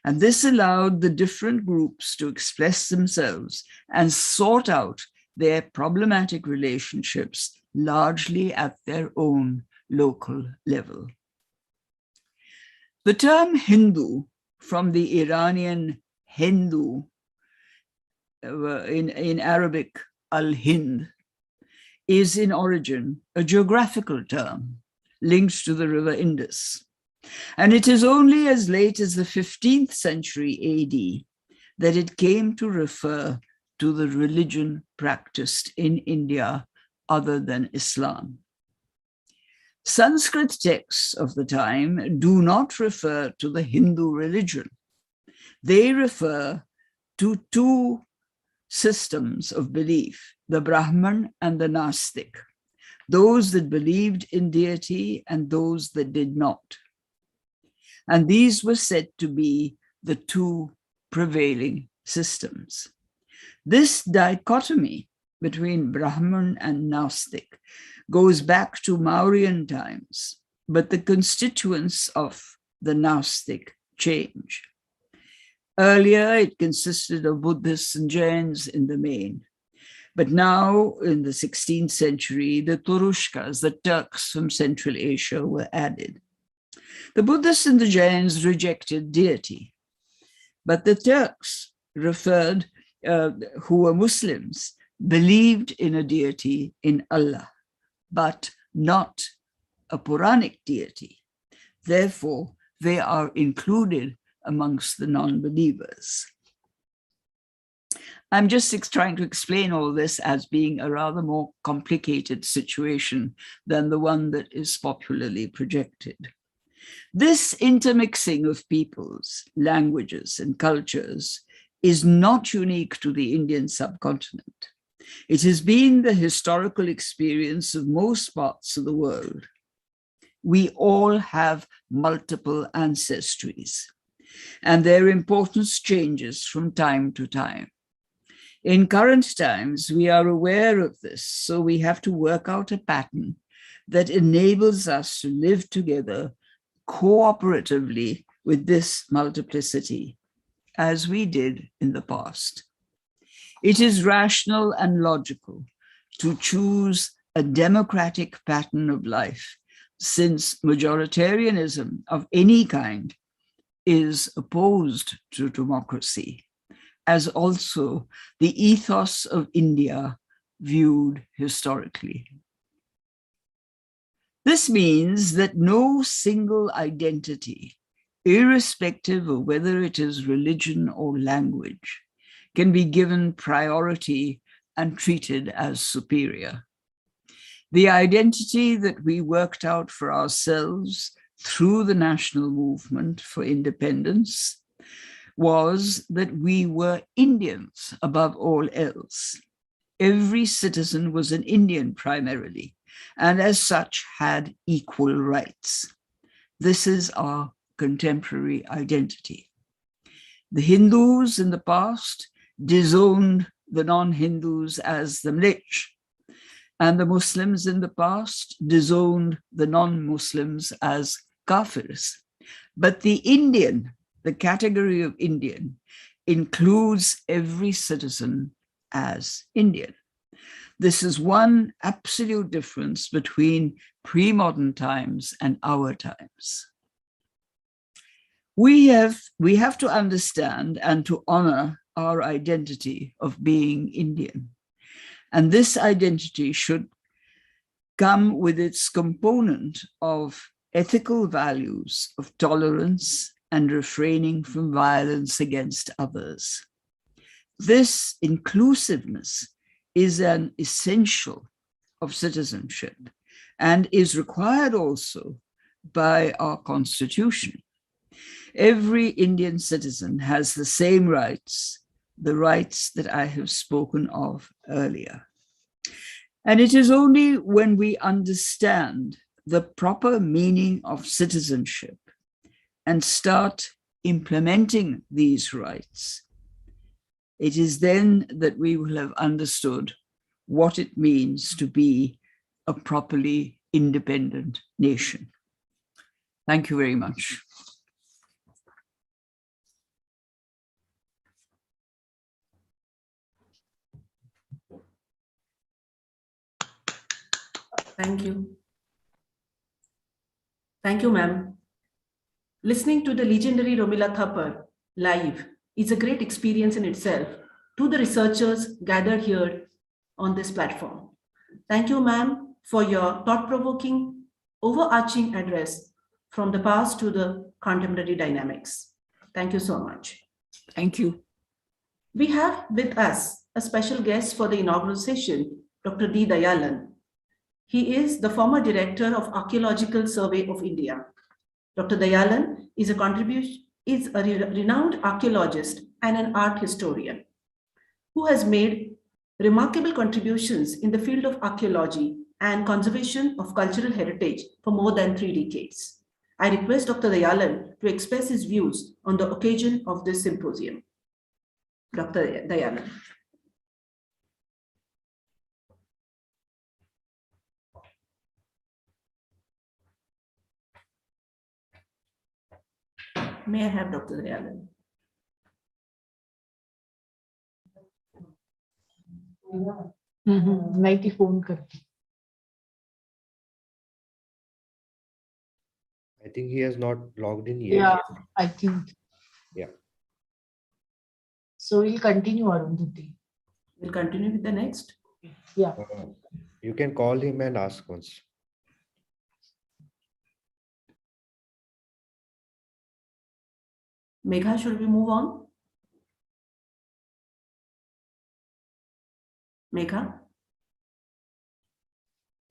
and this allowed the different groups to express themselves and sort out their problematic relationships largely at their own local level. The term Hindu, from the Iranian Hindu, in Arabic, al-Hind, is in origin a geographical term linked to the river Indus. And it is only as late as the 15th century AD that it came to refer to the religion practiced in India other than Islam. Sanskrit texts of the time do not refer to the Hindu religion. They refer to two systems of belief, the Brahman and the Nastik, those that believed in deity and those that did not. And these were said to be the two prevailing systems. This dichotomy between Brahman and Nastik goes back to Mauryan times, but the constituents of the Nastik change. Earlier, it consisted of Buddhists and Jains in the main. But now, in the 16th century, the Turushkas, the Turks from Central Asia, were added. The Buddhists and the Jains rejected deity, but the Turks who were Muslims, believed in a deity, in Allah, but not a Puranic deity. Therefore, they are included amongst the non-believers. I'm just trying to explain all this as being a rather more complicated situation than the one that is popularly projected. This intermixing of peoples, languages, and cultures is not unique to the Indian subcontinent. It has been the historical experience of most parts of the world. We all have multiple ancestries, and their importance changes from time to time. In current times, we are aware of this, so we have to work out a pattern that enables us to live together cooperatively with this multiplicity, as we did in the past. It is rational and logical to choose a democratic pattern of life, since majoritarianism of any kind is opposed to democracy, as also the ethos of India viewed historically. This means that no single identity, irrespective of whether it is religion or language, can be given priority and treated as superior. The identity that we worked out for ourselves through the national movement for independence was that we were Indians above all else. Every citizen was an Indian primarily, and as such had equal rights. This is our contemporary identity. The Hindus in the past disowned the non-Hindus as the Mlech, and the Muslims in the past disowned the non-Muslims as Kafirs. But the Indian, the category of Indian, includes every citizen as Indian. This is one absolute difference between pre-modern times and our times. We have to understand and to honor our identity of being Indian. And this identity should come with its component of ethical values of tolerance and refraining from violence against others. This inclusiveness is an essential of citizenship and is required also by our constitution. Every Indian citizen has the same rights, the rights that I have spoken of earlier. And it is only when we understand the proper meaning of citizenship and start implementing these rights, it is then that we will have understood what it means to be a properly independent nation. Thank you very much. Thank you. Thank you, ma'am. Listening to the legendary Romila Thapar live is a great experience in itself to the researchers gathered here on this platform. Thank you, ma'am, for your thought-provoking, overarching address from the past to the contemporary dynamics. Thank you so much. Thank you. We have with us a special guest for the inaugural session, Dr. D. Dayalan. He is the former director of Archaeological Survey of India. Dr. Dayalan is a renowned archaeologist and an art historian who has made remarkable contributions in the field of archaeology and conservation of cultural heritage for more than 3 decades. I request Dr. Dayalan to express his views on the occasion of this symposium. Dr. Dayalan. May I have Dr. Dayalan? नहीं थी phone करती. I think he has not logged in yet. Yeah, I think. Yeah. So we'll continue, Arundhati. We'll continue with the next. Yeah. You can call him and ask once. Megha, should we move on? Megha?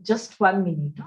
Just 1 minute.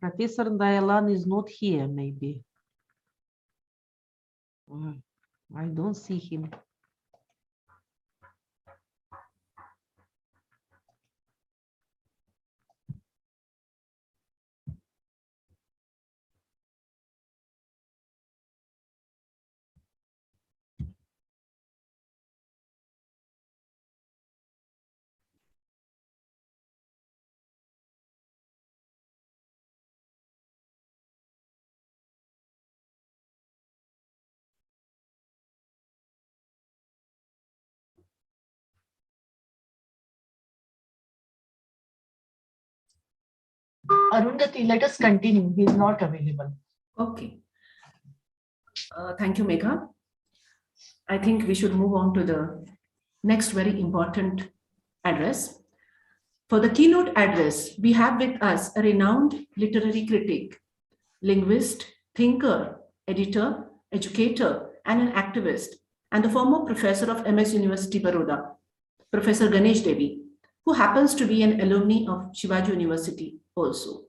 Professor Dayalan is not here, maybe. I don't see him. Arundhati, let us continue. He is not available. Okay. Thank you, Megha. I think we should move on to the next very important address. For the keynote address, we have with us a renowned literary critic, linguist, thinker, editor, educator, and an activist, and the former professor of MS University, Baroda, Professor Ganesh Devi, who happens to be an alumni of Shivaji University also.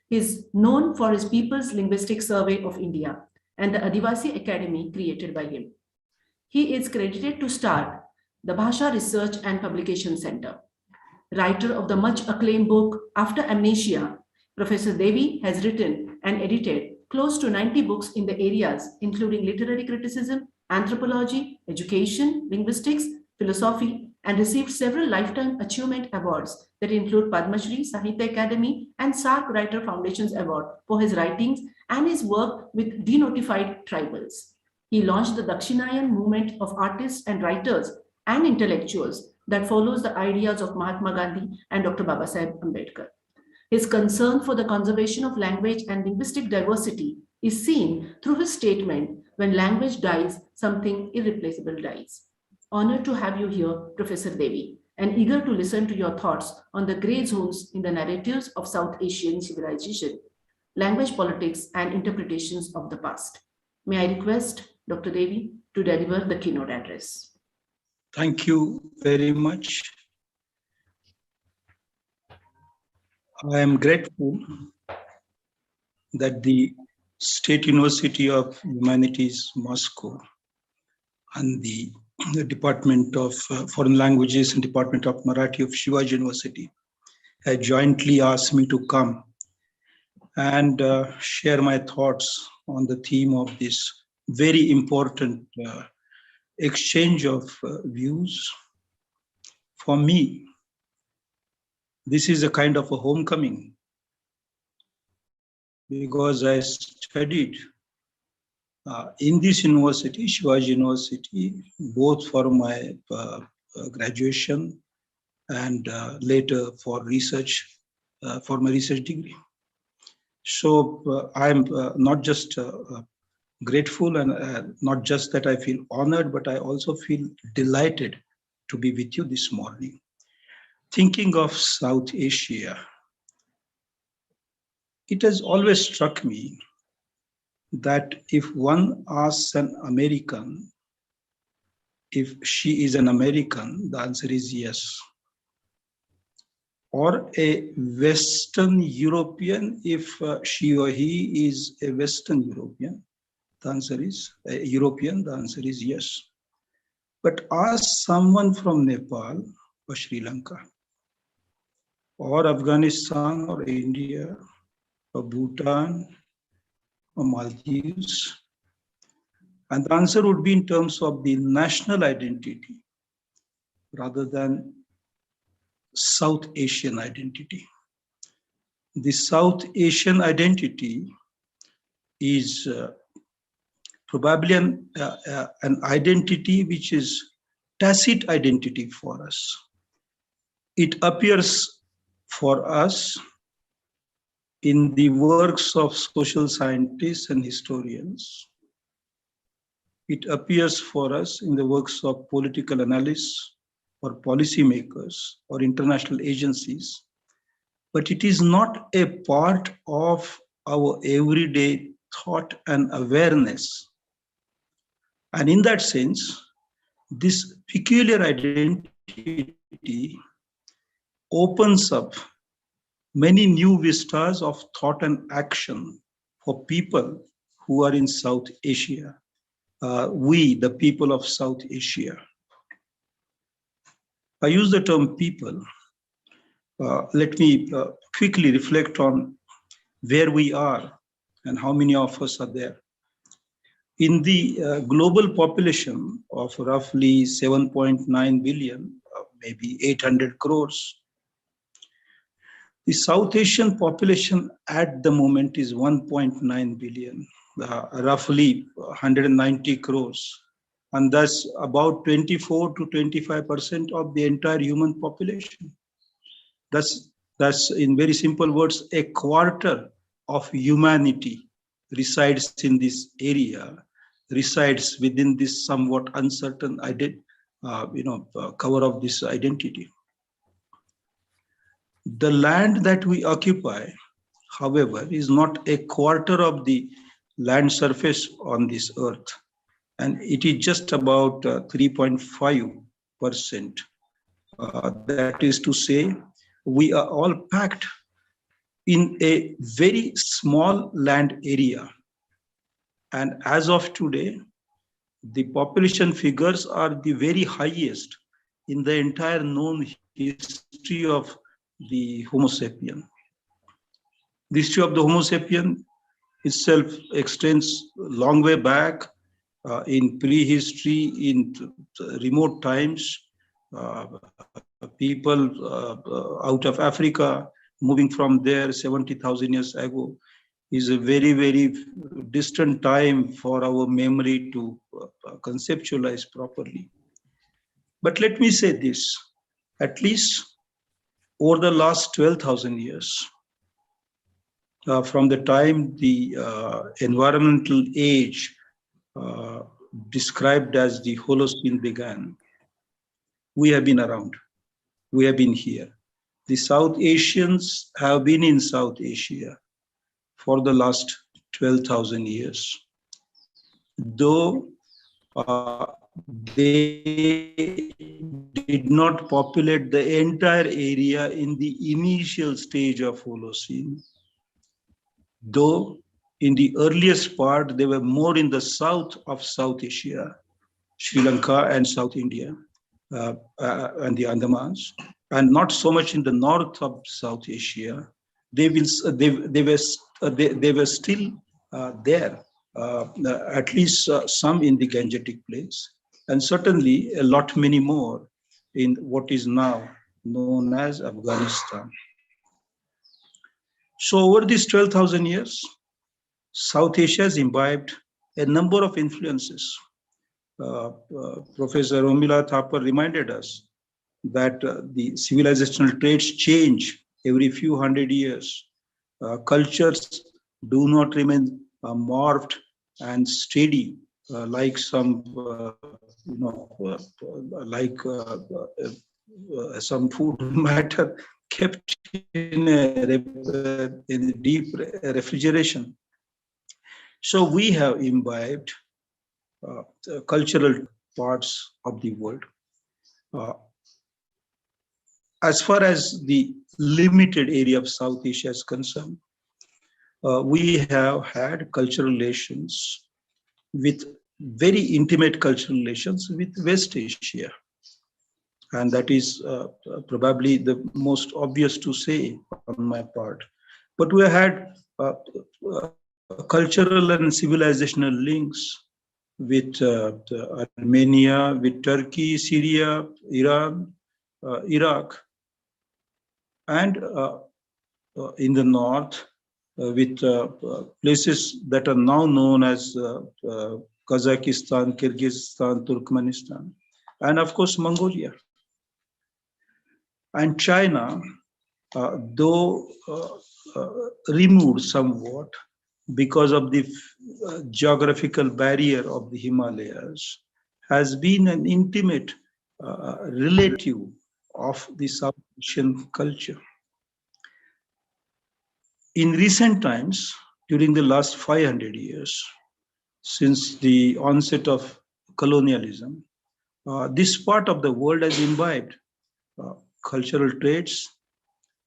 He is known for his People's Linguistic Survey of India and the Adivasi Academy created by him. He is credited to start the Bhasha Research and Publication Center. Writer of the much acclaimed book After Amnesia, Professor Devi has written and edited close to 90 books in the areas including literary criticism, anthropology, education, linguistics, philosophy, and received several lifetime achievement awards that include Padma Shri, Sahitya Academy, and SARC Writer Foundation's Award for his writings and his work with denotified tribals. He launched the Dakshinayan movement of artists and writers and intellectuals that follows the ideas of Mahatma Gandhi and Dr. Babasaheb Ambedkar. His concern for the conservation of language and linguistic diversity is seen through his statement, "When language dies, something irreplaceable dies." Honored to have you here, Professor Devi, and eager to listen to your thoughts on the gray zones in the narratives of South Asian civilization, language politics, and interpretations of the past. May I request Dr. Devi to deliver the keynote address. Thank you very much. I am grateful that the State University of Humanities, Moscow, and the Department of Foreign Languages and Department of Marathi of Shivaji University had jointly asked me to come and share my thoughts on the theme of this very important exchange of views. For me, this is a kind of a homecoming because I studied in this university, Shivaji University, both for my graduation and later for research, for my research degree. So I'm not just grateful and not just that I feel honored, but I also feel delighted to be with you this morning. Thinking of South Asia, it has always struck me that if one asks an American if she is an American, the answer is yes. or a Western European if she or he is a Western European? The answer is European. The answer is yes. But ask someone from Nepal or Sri Lanka or Afghanistan or India or Bhutan or Maldives, and the answer would be in terms of the national identity rather than South Asian identity. The South Asian identity is probably an identity which is tacit identity for us. It appears for us in the works of social scientists and historians. It appears for us in the works of political analysts or policymakers or international agencies, but it is not a part of our everyday thought and awareness. And in that sense, this peculiar identity opens up many new vistas of thought and action for people who are in South Asia. We, the people of South Asia. I use the term people. Let me quickly reflect on where we are and how many of us are there. In the global population of roughly 7.9 billion, maybe 800 crores, the South Asian population at the moment is 1.9 billion, roughly 190 crores. And that's about 24 to 25% of the entire human population. That's in very simple words, a quarter of humanity resides in this area, resides within this somewhat uncertain cover of this identity. The land that we occupy, however, is not a quarter of the land surface on this earth, and it is just about 3.5%. That is to say, we are all packed in a very small land area. And as of today, the population figures are the very highest in the entire known history of the Homo sapien. The history of the Homo sapien itself extends a long way back in prehistory, in remote times. People out of Africa moving from there 70,000 years ago is a very, very distant time for our memory to conceptualize properly. But let me say this, at least over the last 12,000 years, from the time the environmental age described as the Holocene began, we have been around, we have been here. The South Asians have been in South Asia for the last 12,000 years. Though they did not populate the entire area in the initial stage of Holocene, though in the earliest part, they were more in the south of South Asia, Sri Lanka and South India, and the Andamans, and not so much in the north of South Asia. They were still there, at least some in the Gangetic Plains, and certainly a lot many more in what is now known as Afghanistan. So over these 12,000 years, South Asia has imbibed a number of influences. Professor Romila Thapar reminded us that the civilizational traits change every few hundred years. Cultures do not remain morphed and steady like some, some food matter kept in a deep refrigeration. So we have imbibed cultural parts of the world. As far as the limited area of South Asia is concerned. We have had cultural relations with very intimate cultural relations with West Asia. And that is probably the most obvious to say on my part. But we had cultural and civilizational links with Armenia, with Turkey, Syria, Iran, Iraq, and in the north with places that are now known as Kazakhstan, Kyrgyzstan, Turkmenistan, and of course Mongolia. And China, though removed somewhat because of the geographical barrier of the Himalayas, has been an intimate relative of the South Asian culture. In recent times, during the last 500 years, since the onset of colonialism, this part of the world has imbibed cultural traits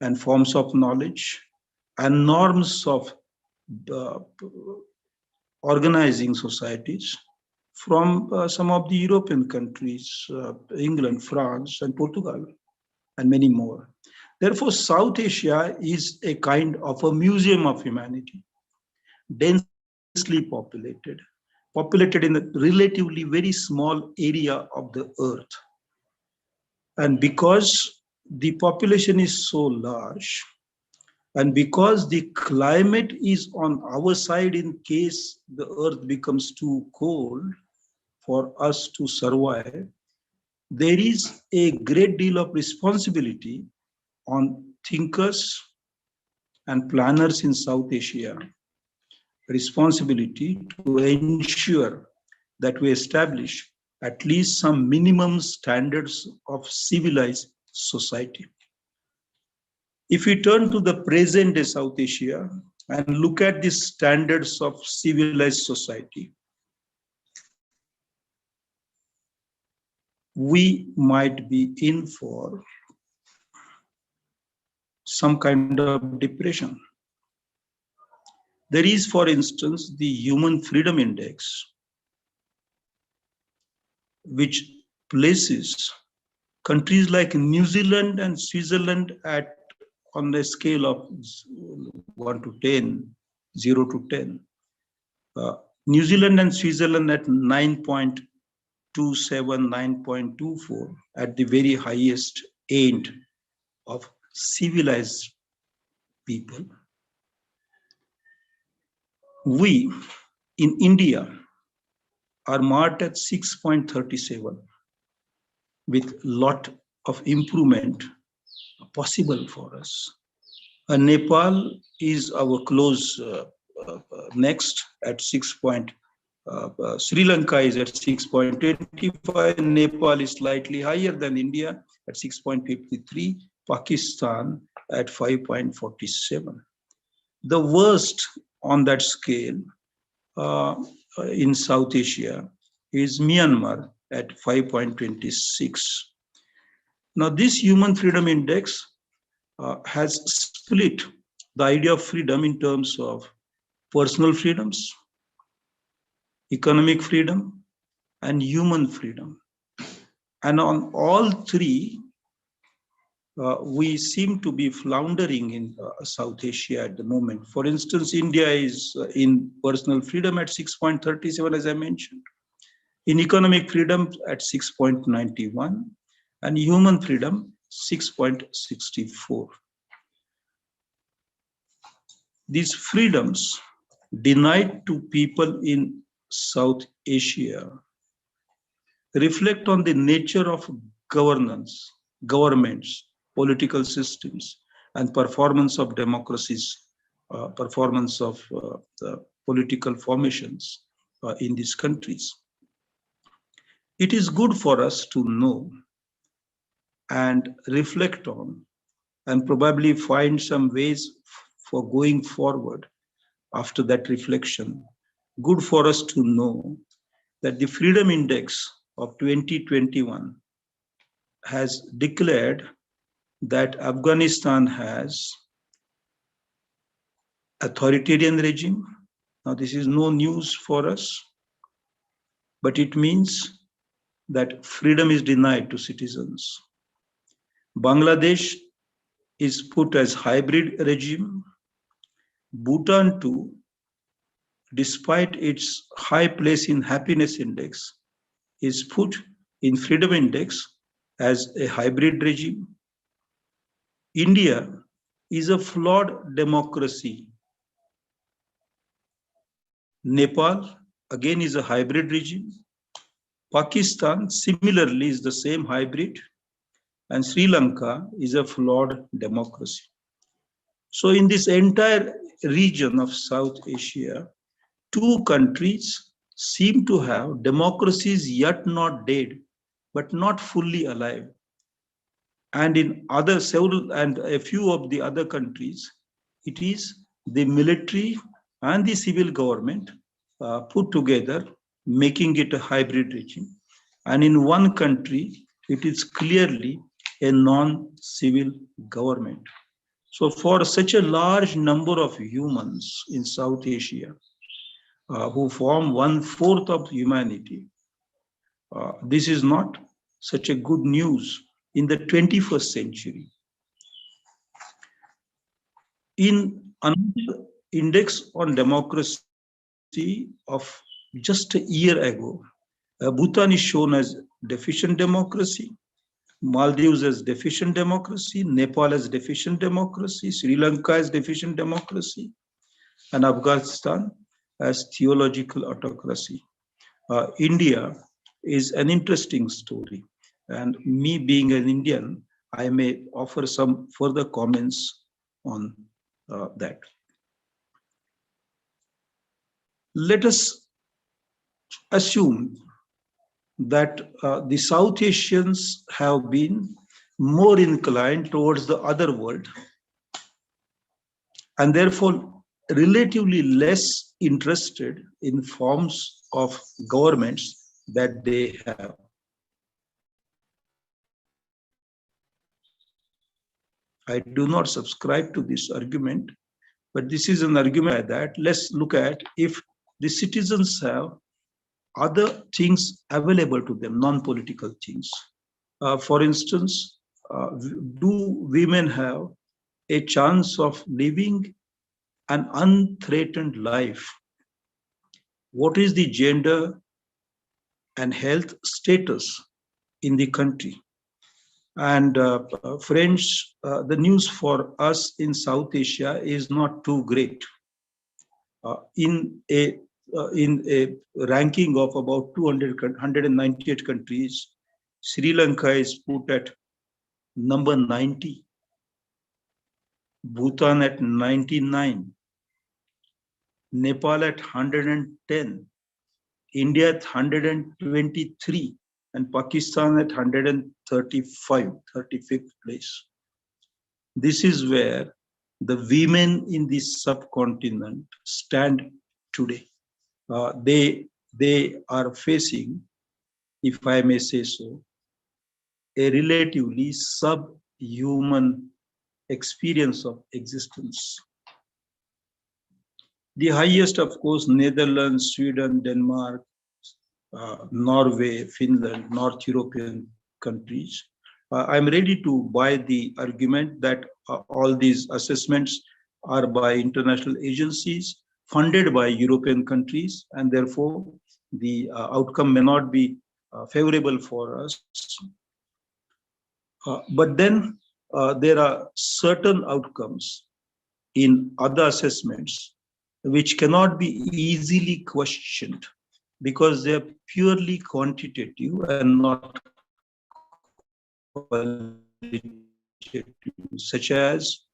and forms of knowledge and norms of organizing societies from some of the European countries, England, France, and Portugal, and many more. Therefore, South Asia is a kind of a museum of humanity, densely populated in a relatively very small area of the earth. And because the population is so large, and because the climate is on our side in case the earth becomes too cold for us to survive, there is a great deal of responsibility on thinkers and planners in South Asia, responsibility to ensure that we establish at least some minimum standards of civilized society. If we turn to the present day South Asia and look at the standards of civilized society, we might be in for some kind of depression. There is, for instance, the Human Freedom Index, which places countries like New Zealand and Switzerland on a scale of 1 to 10, 0 to 10. New Zealand and Switzerland at 9.27, 9.24 at the very highest end of civilized people. We in India are marked at 6.37 with lot of improvement possible for us. Nepal is our close next at 6. Sri Lanka is at 6.25. Nepal is slightly higher than India at 6.53. Pakistan at 5.47. The worst on that scale in South Asia is Myanmar at 5.26. Now, this Human Freedom Index has split the idea of freedom in terms of personal freedoms, economic freedom, and human freedom. And on all three, we seem to be floundering in South Asia at the moment. For instance, India is in personal freedom at 6.37, as I mentioned, in economic freedom at 6.91, and human freedom 6.64. These freedoms denied to people in South Asia reflect on the nature of governance, governments, political systems, and performance of democracies, performance of the political formations in these countries. It is good for us to know and reflect on and probably find some ways for going forward after that reflection. Good for us to know that the Freedom Index of 2021 has declared that Afghanistan has authoritarian regime. Now, this is no news for us, but it means that freedom is denied to citizens. Bangladesh is put as hybrid regime. Bhutan too, despite its high place in happiness index, is put in freedom index as a hybrid regime. India is a flawed democracy. Nepal again is a hybrid regime. Pakistan similarly is the same hybrid, and Sri Lanka is a flawed democracy. So in this entire region of South Asia, two countries seem to have democracies yet not dead, but not fully alive. And in other several and a few of the other countries, it is the military and the civil government put together, making it a hybrid regime. And in one country, it is clearly a non-civil government. So for such a large number of humans in South Asia, who form 1/4 of humanity, this is not such a good news in the 21st century. In another index on democracy of just a year ago, Bhutan is shown as deficient democracy, Maldives as deficient democracy, Nepal as deficient democracy, Sri Lanka as deficient democracy, and Afghanistan as theological autocracy. India is an interesting story, and me being an Indian, I may offer some further comments on that. Let us assume that the South Asians have been more inclined towards the other world, and therefore relatively less interested in forms of governments that they have. I do not subscribe to this argument, but this is an argument that let's look at if the citizens have other things available to them, non-political things. For instance, do women have a chance of living an unthreatened life? What is the gender and health status in the country? And friends, the news for us in South Asia is not too great. In a ranking of about 198 countries, Sri Lanka is put at number 90, Bhutan at 99, Nepal at 110, India at 123, and Pakistan at 35th place. This is where the women in this subcontinent stand today. They are facing, if I may say so, a relatively subhuman experience of existence. The highest, of course, Netherlands, Sweden, Denmark, Norway, Finland, North European countries. I'm ready to buy the argument that all these assessments are by international agencies funded by European countries, and therefore the outcome may not be favorable for us. But then there are certain outcomes in other assessments which cannot be easily questioned because they are purely quantitative and not qualitative, such as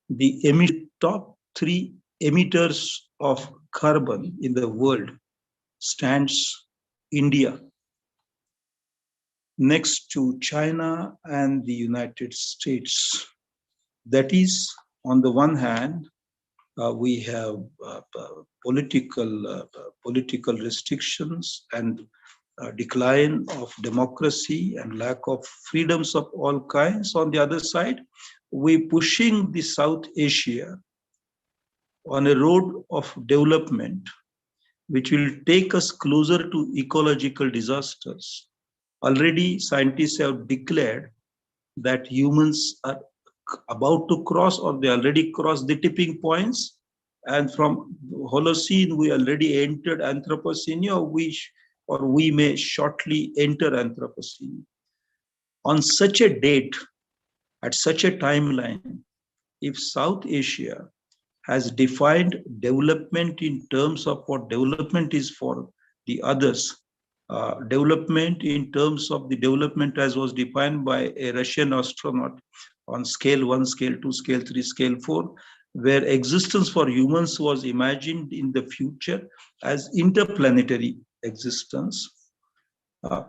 the top 3 emitters of carbon in the world stands India, next to China and the United States. That is, on the one hand, we have political restrictions and decline of democracy and lack of freedoms of all kinds. On the other side, we're pushing the South Asia on a road of development, which will take us closer to ecological disasters. Already, scientists have declared that humans are about to cross, or they already crossed the tipping points. And from Holocene, we already entered Anthropocene, or we may shortly enter Anthropocene. On such a date, at such a timeline, if South Asia has defined development in terms of what development is for the others, development in terms of the development as was defined by a Russian astronaut on scale 1, scale 2, scale 3, scale 4, where existence for humans was imagined in the future as interplanetary existence.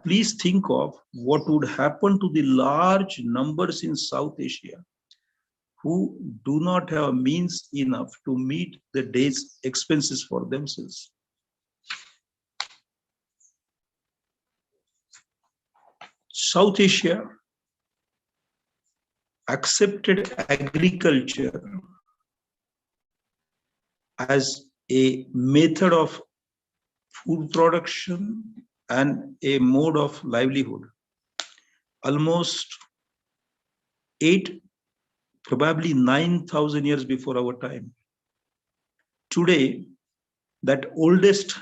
Please think of what would happen to the large numbers in South Asia who do not have means enough to meet the day's expenses for themselves. South Asia accepted agriculture as a method of food production and a mode of livelihood. Almost 8, probably 9,000 years before our time. Today, that oldest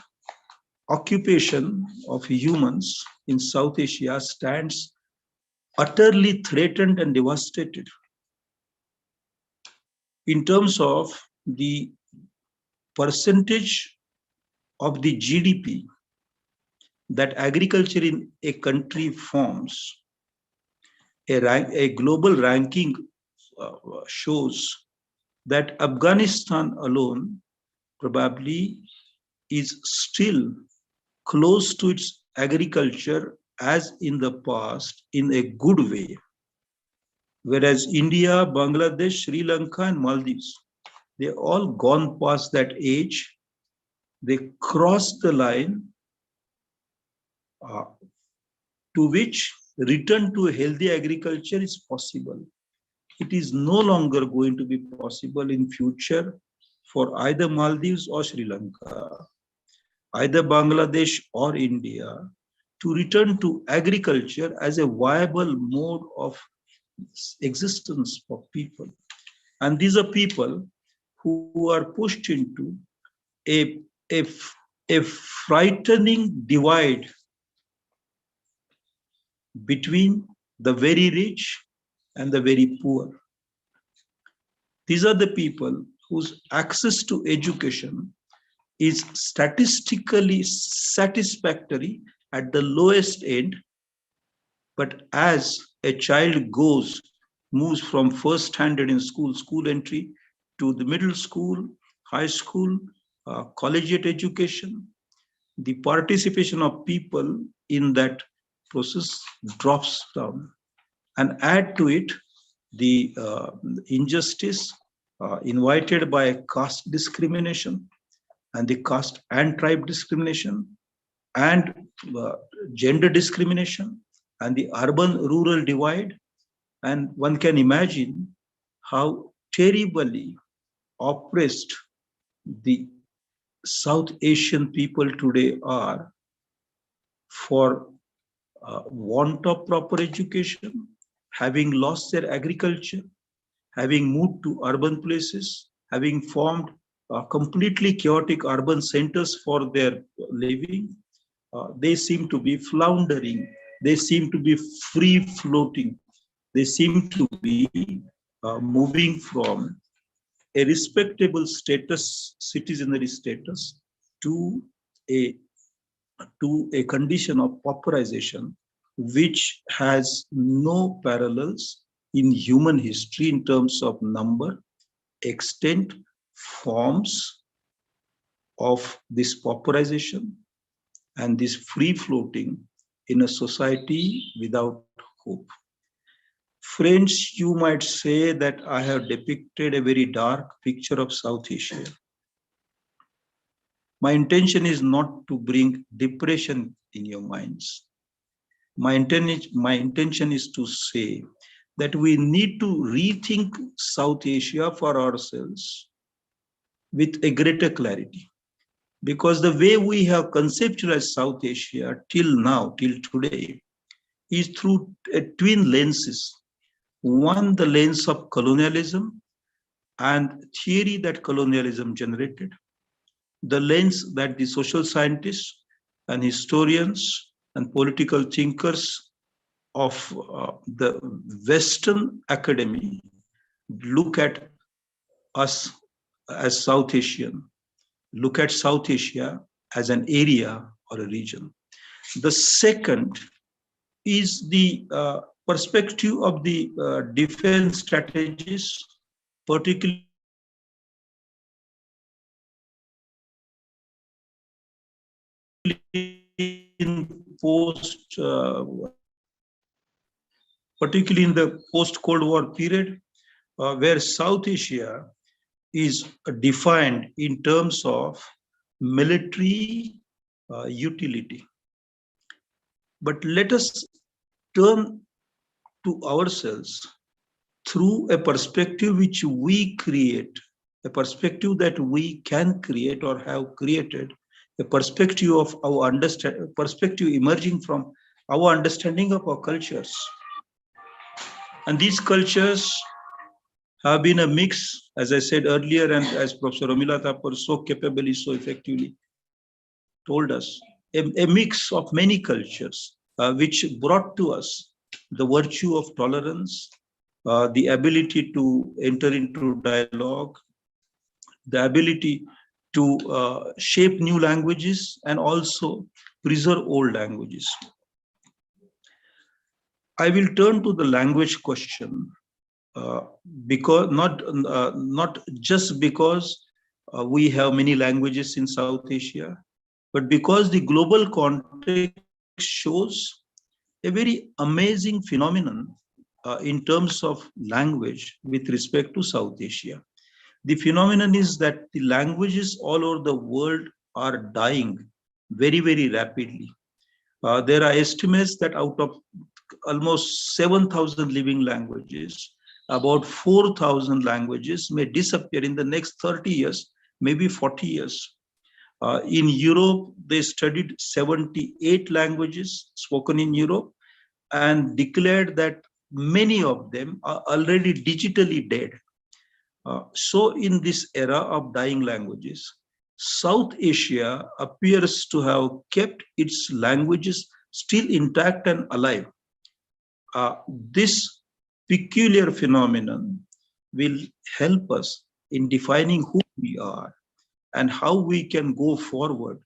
occupation of humans in South Asia stands utterly threatened and devastated. In terms of the percentage of the GDP that agriculture in a country forms, a global ranking shows that Afghanistan alone probably is still close to its agriculture as in the past in a good way. Whereas India, Bangladesh, Sri Lanka and Maldives, they all gone past that age. They crossed the line to which return to a healthy agriculture is possible. It is no longer going to be possible in future for either Maldives or Sri Lanka, either Bangladesh or India, to return to agriculture as a viable mode of existence for people. And these are people who are pushed into a frightening divide between the very rich and the very poor. These are the people whose access to education is statistically satisfactory at the lowest end, but as a child moves from first standard in school entry, to the middle school, high school, collegiate education, the participation of people in that process drops down. And add to it the injustice invited by caste discrimination and the caste and tribe discrimination and gender discrimination and the urban-rural divide. And one can imagine how terribly oppressed the South Asian people today are for want of proper education, having lost their agriculture, having moved to urban places, having formed completely chaotic urban centers for their living. They seem to be floundering. They seem to be free floating. They seem to be moving from a respectable status, citizenry status, to a condition of pauperization, which has no parallels in human history in terms of number, extent, forms of this pauperization and this free floating in a society without hope. Friends, you might say that I have depicted a very dark picture of South Asia. My intention is not to bring depression in your minds. My intention is to say that we need to rethink South Asia for ourselves with a greater clarity. Because the way we have conceptualized South Asia till now, till today, is through twin lenses. One, the lens of colonialism and theory that colonialism generated. The lens that the social scientists and historians and political thinkers of the Western academy look at us as South Asian, look at South Asia as an area or a region. The second is the perspective of the defense strategies, particularly in particularly in the post-Cold War period, where South Asia is defined in terms of military utility. But let us turn to ourselves through a perspective which we create, a perspective that we can create or have created, a perspective of our perspective emerging from our understanding of our cultures. And these cultures have been a mix, as I said earlier, and as Professor Romila Thapar so capably, so effectively told us, a mix of many cultures, which brought to us the virtue of tolerance, the ability to enter into dialogue, the ability to shape new languages and also preserve old languages. I will turn to the language question because not just because we have many languages in South Asia, but because the global context shows a very amazing phenomenon in terms of language with respect to South Asia. The phenomenon is that the languages all over the world are dying very, very rapidly. There are estimates that out of almost 7,000 living languages, about 4,000 languages may disappear in the next 30 years, maybe 40 years. In Europe, they studied 78 languages spoken in Europe and declared that many of them are already digitally dead. So in this era of dying languages, South Asia appears to have kept its languages still intact and alive. This peculiar phenomenon will help us in defining who we are and how we can go forward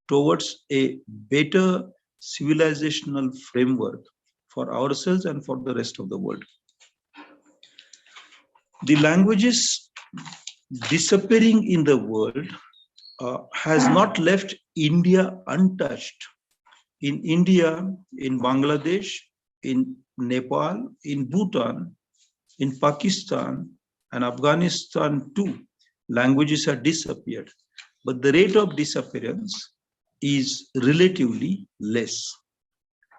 towards a better civilizational framework for ourselves and for the rest of the world. The languages disappearing in the world has not left India untouched. In India, in Bangladesh, in Nepal, in Bhutan, in Pakistan and Afghanistan too, languages have disappeared. But the rate of disappearance is relatively less.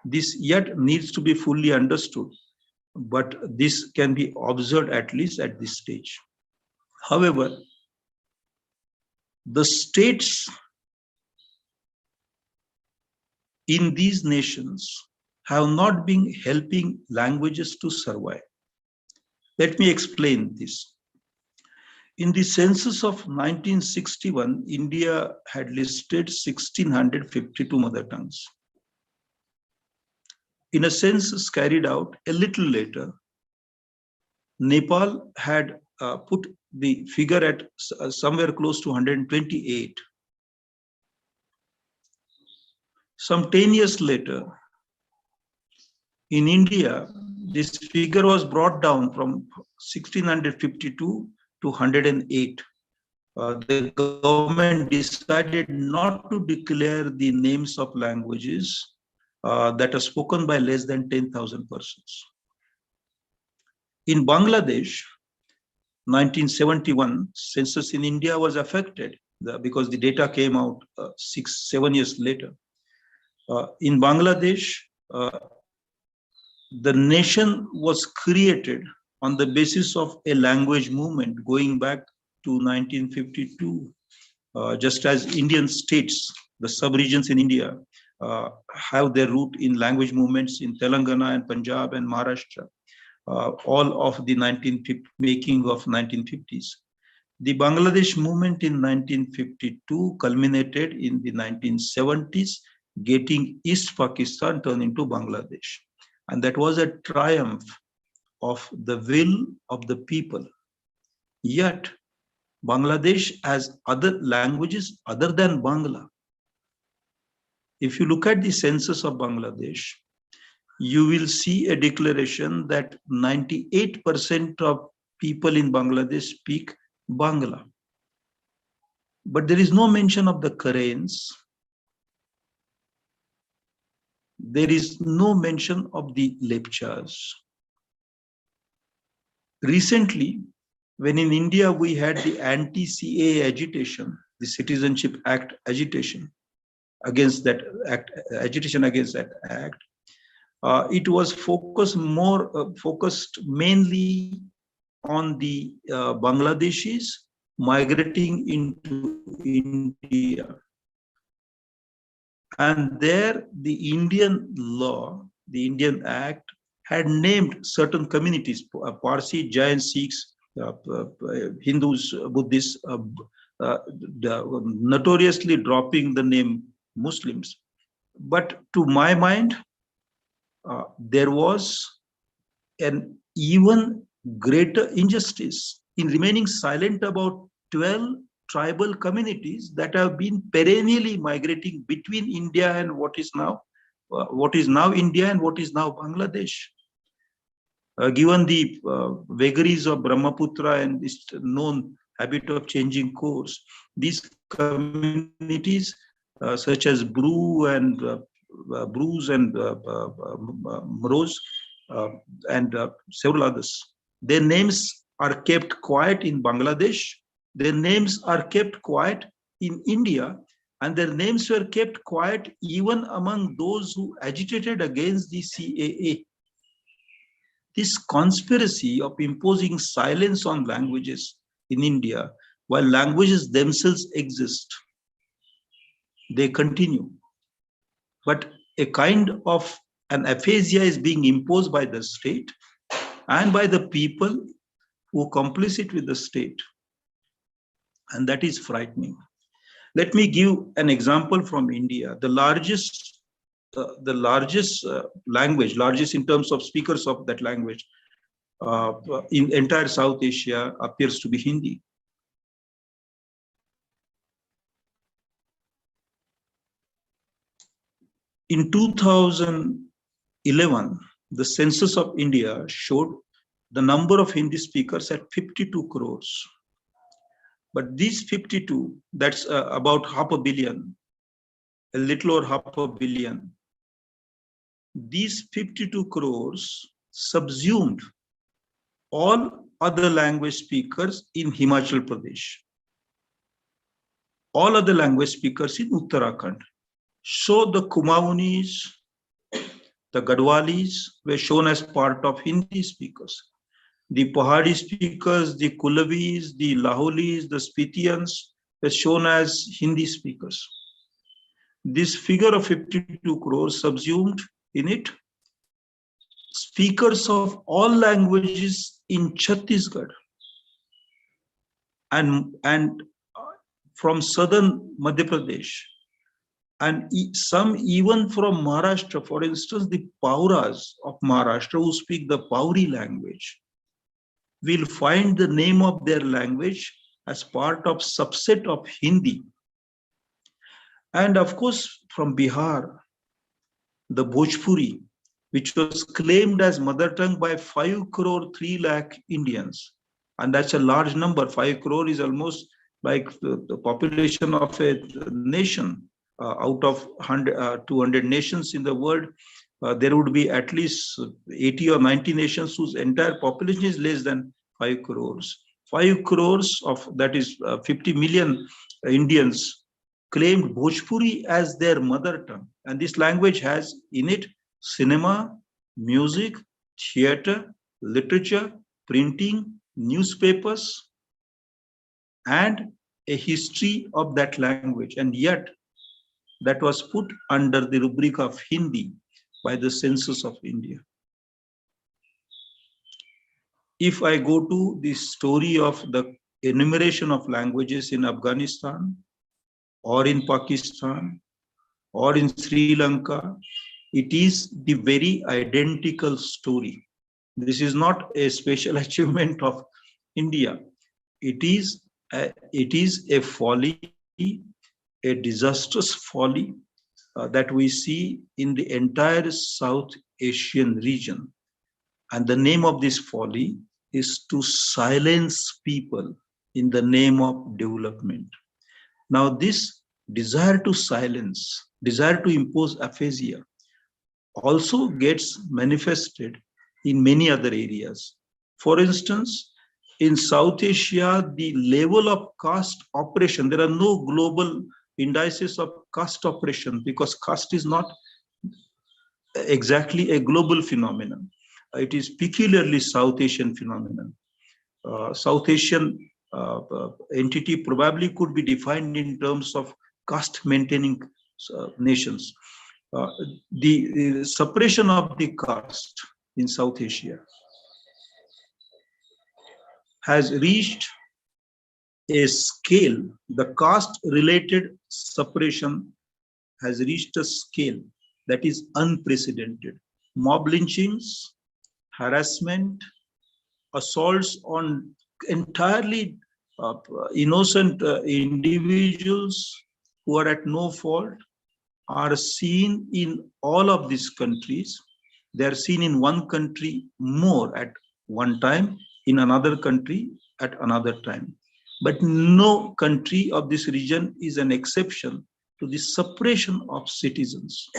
This yet needs to be fully understood, but this can be observed at least at this stage. However, the states in these nations have not been helping languages to survive. Let me explain this. In the census of 1961, India had listed 1,652 mother tongues. In a census carried out a little later, Nepal had put the figure at somewhere close to 128. Some 10 years later, in India, this figure was brought down from 1,652 to 108. The government decided not to declare the names of languages that are spoken by less than 10,000 persons. In Bangladesh, 1971 census in India was affected because the data came out 6-7 years later. In Bangladesh, the nation was created on the basis of a language movement going back to 1952. Just as Indian states, the sub-regions in India, have their root in language movements in Telangana and Punjab and Maharashtra, all of the making of 1950s. The Bangladesh movement in 1952 culminated in the 1970s, getting East Pakistan turned into Bangladesh. And that was a triumph of the will of the people. Yet, Bangladesh has other languages other than Bangla. If you look at the census of Bangladesh, you will see a declaration that 98% of people in Bangladesh speak Bangla. But there is no mention of the Karains. There is no mention of the Lepchas. Recently, when in India we had the anti-CAA agitation, the Citizenship Act agitation against that act, it was focused mainly on the Bangladeshis migrating into India. And there the Indian law, the Indian Act, had named certain communities, Parsi, Jain, Sikhs, Hindus, Buddhists, notoriously dropping the name Muslims. But to my mind, there was an even greater injustice in remaining silent about 12 tribal communities that have been perennially migrating between India and what is now India and what is now Bangladesh. Given the vagaries of Brahmaputra and this known habit of changing course, these communities such as Brus and Mros and several others, their names are kept quiet in Bangladesh, their names are kept quiet in India, and their names were kept quiet even among those who agitated against the CAA. This conspiracy of imposing silence on languages in India, while languages themselves exist, they continue. But a kind of an aphasia is being imposed by the state and by the people who complicit with the state. And that is frightening. Let me give an example from India. The largest language, largest in terms of speakers of that language in entire South Asia appears to be Hindi. In 2011, the census of India showed the number of Hindi speakers at 52 crores. But these 52, that's about 500 million, a little over 500 million. These 52 crores subsumed all other language speakers in Himachal Pradesh, all other language speakers in Uttarakhand. So the Kumaonis, the Gadwalis were shown as part of Hindi speakers. The Pahadi speakers, the Kulavis, the Laholis, the Spitians were shown as Hindi speakers. This figure of 52 crores subsumed in it speakers of all languages in Chhattisgarh and from southern Madhya Pradesh, and some even from Maharashtra. For instance, the Pauras of Maharashtra who speak the Pauri language will find the name of their language as part of subset of Hindi. And of course, from Bihar, the Bhojpuri, which was claimed as mother tongue by 5 crore 3 lakh Indians. And that's a large number. 5 crore is almost like the population of a nation. Out of 200 nations in the world, there would be at least 80 or 90 nations whose entire population is less than 5 crores. 5 crores of that is 50 million Indians claimed Bhojpuri as their mother tongue. And this language has in it cinema, music, theater, literature, printing, newspapers, and a history of that language. And yet, that was put under the rubric of Hindi by the Census of India. If I go to the story of the enumeration of languages in Afghanistan, or in Pakistan, or in Sri Lanka, it is the very identical story. This is not a special achievement of India. It is a folly, a disastrous folly that we see in the entire South Asian region. And the name of this folly is to silence people in the name of development. Now, this desire to silence, desire to impose aphasia also gets manifested in many other areas. For instance, in South Asia, the level of caste oppression, there are no global indices of caste oppression because caste is not exactly a global phenomenon. It is peculiarly South Asian phenomenon. South Asian entity probably could be defined in terms of caste maintaining nations. The suppression of the caste in South Asia has reached a scale, the caste related suppression has reached a scale that is unprecedented. Mob lynchings, harassment, assaults on entirely innocent individuals who are at no fault are seen in all of these countries. They are seen in one country more at one time, in another country at another time. But no country of this region is an exception to the suppression of citizens.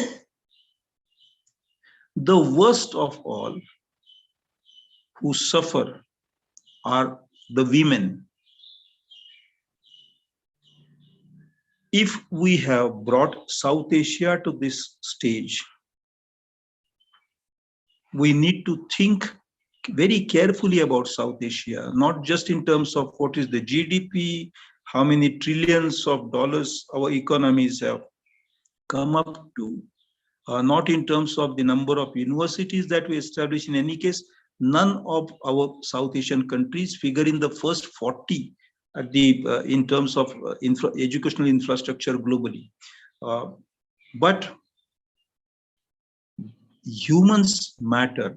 The worst of all who suffer are the women. If we have brought South Asia to this stage, we need to think very carefully about South Asia, not just in terms of what is the GDP, how many trillions of dollars our economies have come up to, not in terms of the number of universities that we establish. In any case, none of our South Asian countries figure in the first 40 at the in terms of educational infrastructure globally. But humans matter.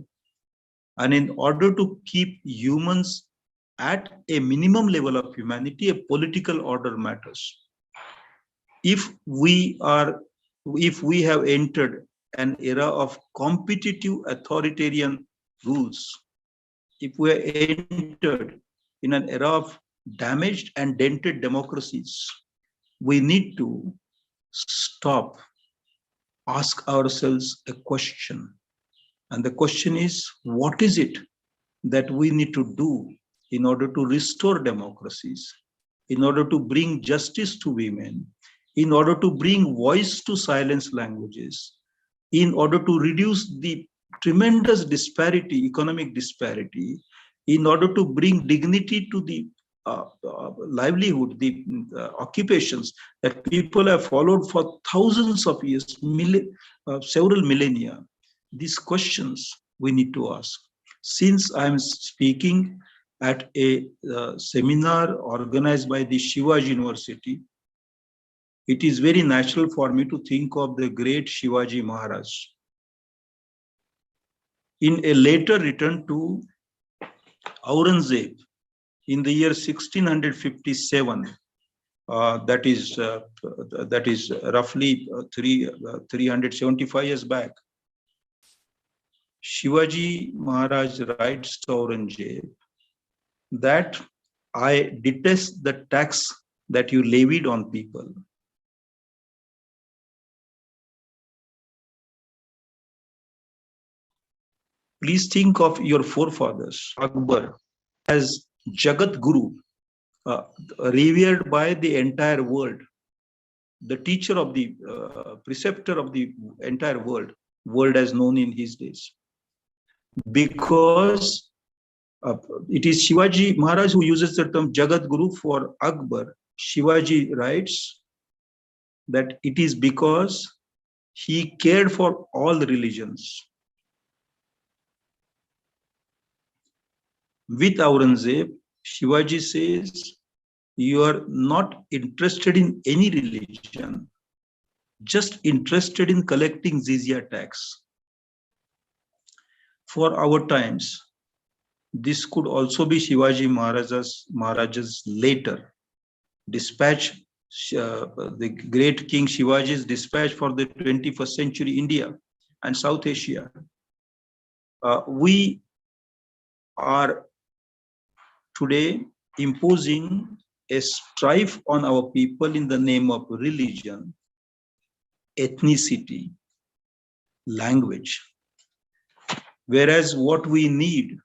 And in order to keep humans at a minimum level of humanity, a political order matters. If we have entered an era of competitive authoritarian rules, if we are entered in an era of damaged and dented democracies, we need to stop, ask ourselves a question. And the question is, what is it that we need to do in order to restore democracies, in order to bring justice to women, in order to bring voice to silenced languages, in order to reduce the tremendous disparity, economic disparity, in order to bring dignity to the livelihood, the occupations that people have followed for thousands of years, several millennia. These questions we need to ask. Since I'm speaking at a seminar organized by the Shivaji University, it is very natural for me to think of the great Shivaji Maharaj. In a letter written to Aurangzeb in the year 1657, that is roughly 375 years back, Shivaji Maharaj writes to Aurangzeb that I detest the tax that you levied on people. Please think of your forefathers, Akbar, as Jagat Guru, revered by the entire world, the teacher of the preceptor of the entire world as known in his days. Because it is Shivaji Maharaj who uses the term Jagat Guru for Akbar. Shivaji writes that it is because he cared for all religions. With Aurangzeb, Shivaji says, you are not interested in any religion, just interested in collecting jizya tax. For our times, this could also be Shivaji Maharaj's later dispatch, the great King Shivaji's dispatch for the 21st century India and South Asia. We are today imposing a strife on our people in the name of religion, ethnicity, language. Whereas what we need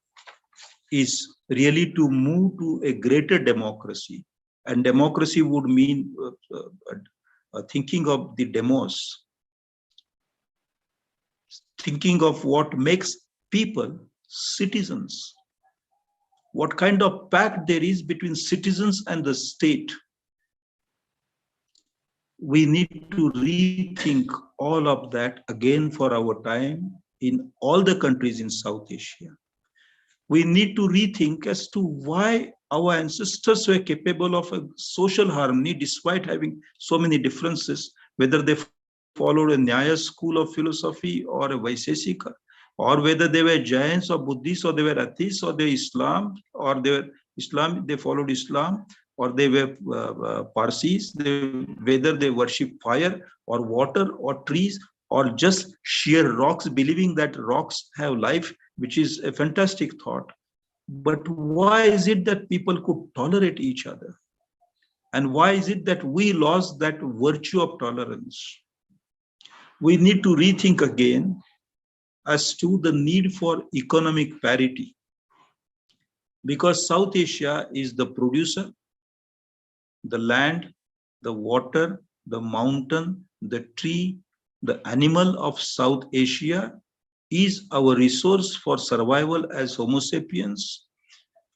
is really to move to a greater democracy. And democracy would mean thinking of the demos, thinking of what makes people citizens, what kind of pact there is between citizens and the state. We need to rethink all of that again for our time in all the countries in South Asia. We need to rethink as to why our ancestors were capable of a social harmony despite having so many differences, whether they followed a Nyaya school of philosophy or a Vaisesika, or whether they were Jains or Buddhists, or they were atheists, or they Islam, or they were Islam, they followed Islam, or they were Parsis, whether they worship fire or water or trees, or just sheer rocks, believing that rocks have life, which is a fantastic thought. But why is it that people could tolerate each other? And why is it that we lost that virtue of tolerance? We need to rethink again as to the need for economic parity. Because South Asia is the producer, the land, the water, the mountain, the tree, the animal of South Asia is our resource for survival as Homo sapiens.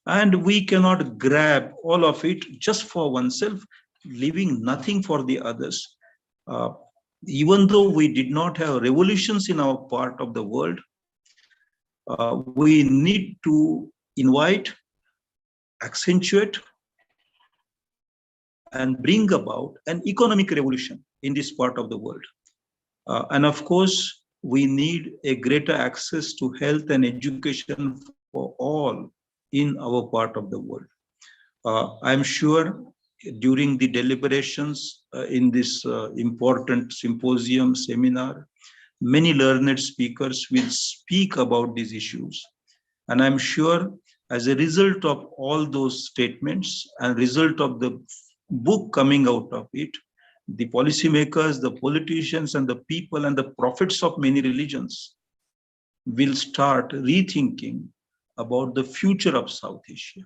And we cannot grab all of it just for oneself, leaving nothing for the others. Even though we did not have revolutions in our part of the world, we need to invite, accentuate, and bring about an economic revolution in this part of the world. And of course, we need a greater access to health and education for all in our part of the world. I'm sure during the deliberations in this important symposium, seminar, many learned speakers will speak about these issues. And I'm sure as a result of all those statements and result of the book coming out of it, the policymakers, the politicians, and the people and the prophets of many religions will start rethinking about the future of South Asia.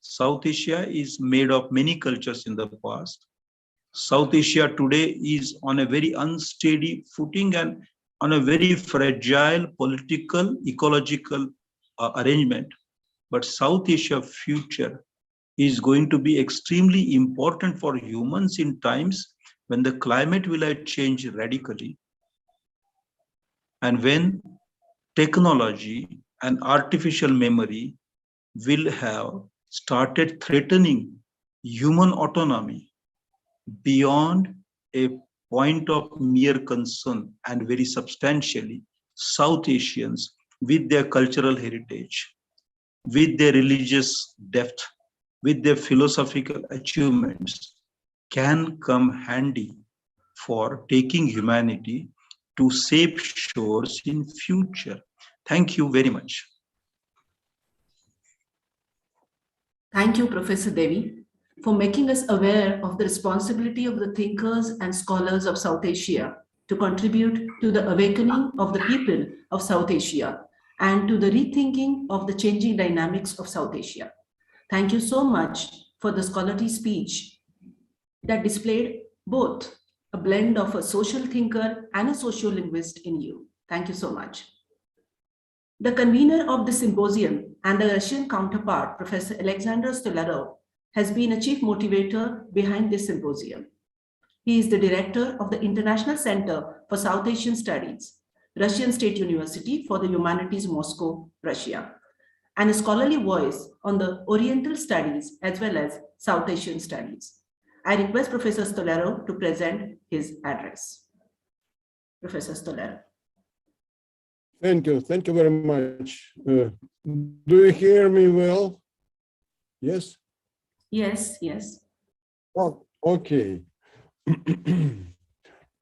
South Asia is made of many cultures in the past. South Asia today is on a very unsteady footing and on a very fragile political, ecological arrangement. But South Asia future is going to be extremely important for humans in times when the climate will change radically, and when technology and artificial memory will have started threatening human autonomy beyond a point of mere concern, and very substantially, South Asians with their cultural heritage, with their religious depth, with their philosophical achievements, can come handy for taking humanity to safe shores in future. Thank you very much. Thank you, Professor Devi, for making us aware of the responsibility of the thinkers and scholars of South Asia to contribute to the awakening of the people of South Asia and to the rethinking of the changing dynamics of South Asia. Thank you so much for the scholarly speech that displayed both a blend of a social thinker and a sociolinguist in you. Thank you so much. The convener of the symposium and the Russian counterpart, Professor Alexander Stolarov, has been a chief motivator behind this symposium. He is the director of the International Center for South Asian Studies, Russian State University for the Humanities, Moscow, Russia, and a scholarly voice on the Oriental studies as well as South Asian studies. I request Professor Stolarov to present his address. Professor Stolarov. Thank you very much. Do you hear me well? Yes? Yes, yes. Oh, okay.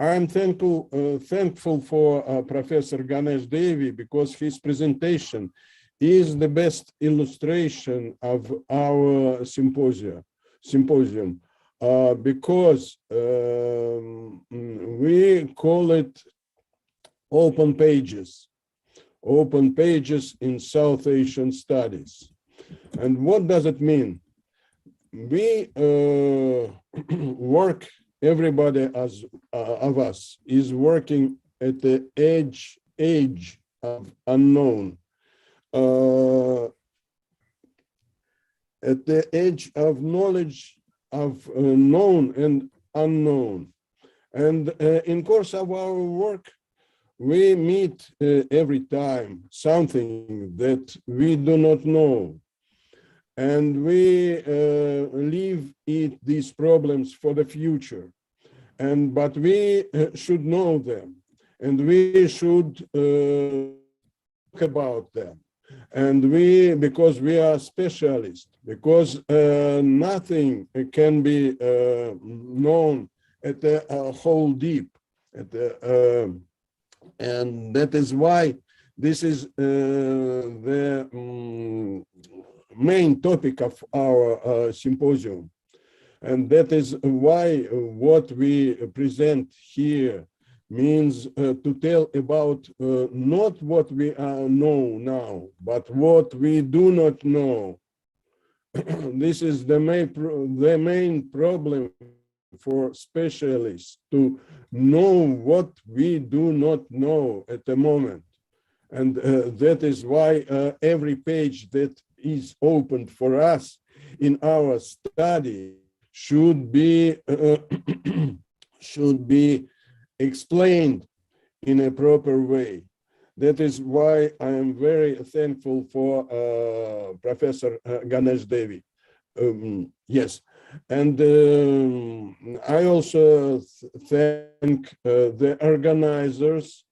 I'm thankful for Professor Ganesh Devi because his presentation is the best illustration of our symposium because we call it open pages in South Asian studies. And what does it mean? We work, everybody of us is working at the age of unknown, at the age of knowledge of known and unknown. And in course of our work, we meet every time something that we do not know. And we leave these problems for the future. But we should know them, and we should talk about them. And because we are specialists, because nothing can be known at the whole deep, and that is why this is the main topic of our symposium. And that is why what we present here means to tell about not what we know now, but what we do not know. This is the main problem for specialists, to know what we do not know at the moment. And that is why every page that is opened for us in our study should be explained in a proper way. That is why I am very thankful for Professor Ganesh Devi. Yes, and I also thank the organizers.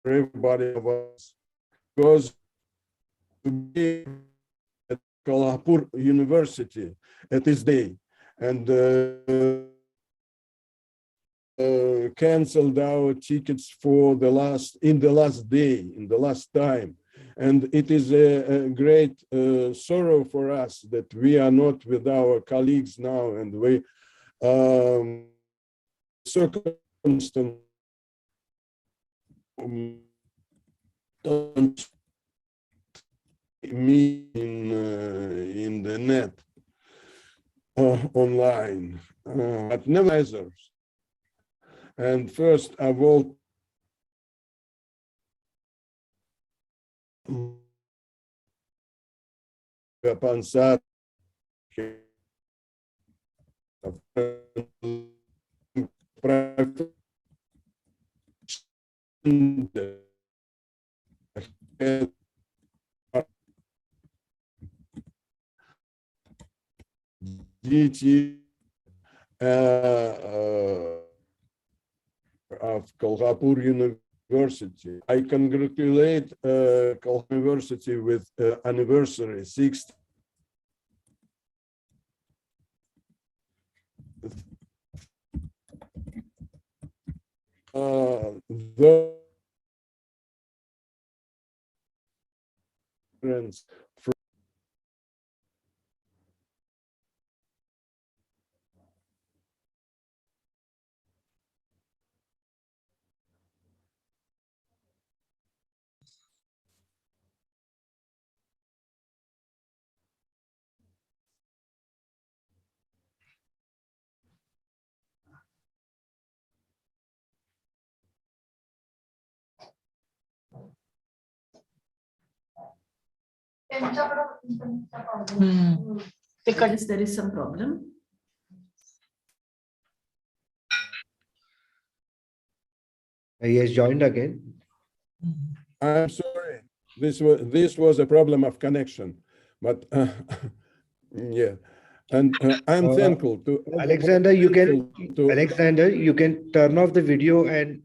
Everybody of us, because to be at Kolhapur University at this day and canceled our tickets for the last time, and it is a great sorrow for us that we are not with our colleagues now, and we circumstance me in the net online, but nevertheless. And first of all, Pansat DT of Kolhapur University. I congratulate Kolhapur University with anniversary 60. The friends from I guess there is some problem. He has joined again. I'm sorry. This was a problem of connection, but yeah. And I'm thankful to Alexander, you can turn off the video and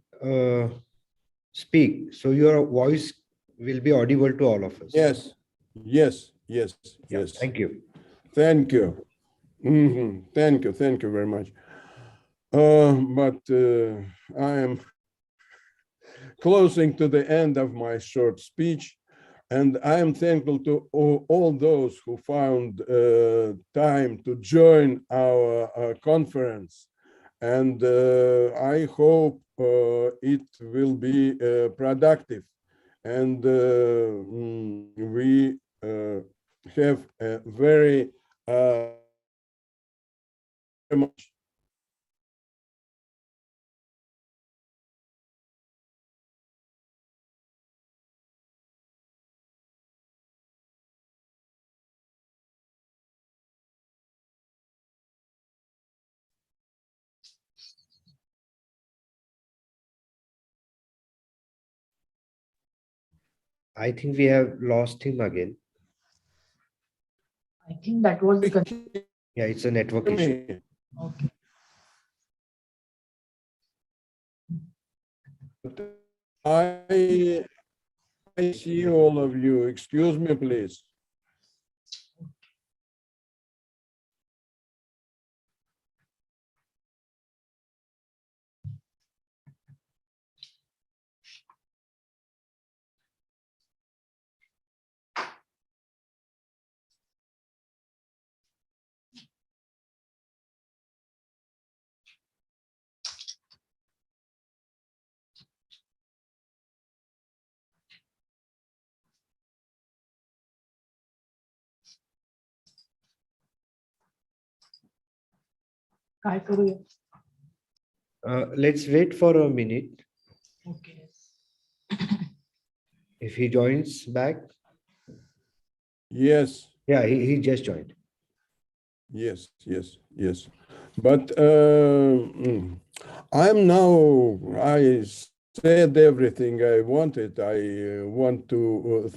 speak, so your voice will be audible to all of us. Yes, yes, yes, Yeah, yes. thank you. Thank you. Thank you very much. But I am closing to the end of my short speech, and I am thankful to all those who found time to join our conference. And I hope it will be productive, and we have a very much. I think we have lost him again. I think that was the Yeah, it's a network issue. okay. I see all of you. Excuse me, please. काय करूया? Let's wait for a minute. Okay. If he joins back. Yes. Yeah, he just joined. Yes. But I'm now, I said everything I wanted. I want to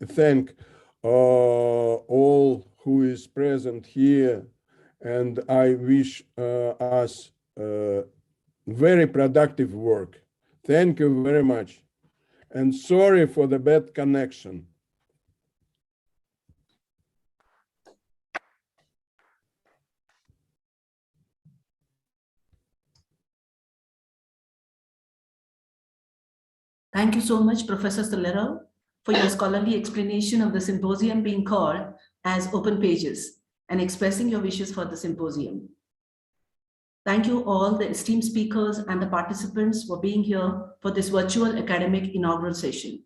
thank all who is present here, and I wish us very productive work. Thank you very much. And sorry for the bad connection. Thank you so much, Professor Solero, for your scholarly explanation of the symposium being called as Open Pages and expressing your wishes for the symposium. Thank you all the esteemed speakers and the participants for being here for this virtual academic inaugural session.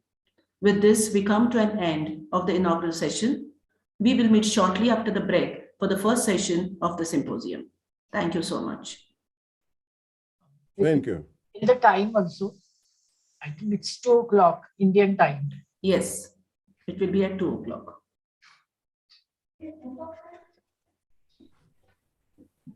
With this, we come to an end of the inaugural session. We will meet shortly after the break for the first session of the symposium. Thank you so much. Thank you. In the time also, I think it's 2 o'clock Indian time. Yes, it will be at 2 o'clock.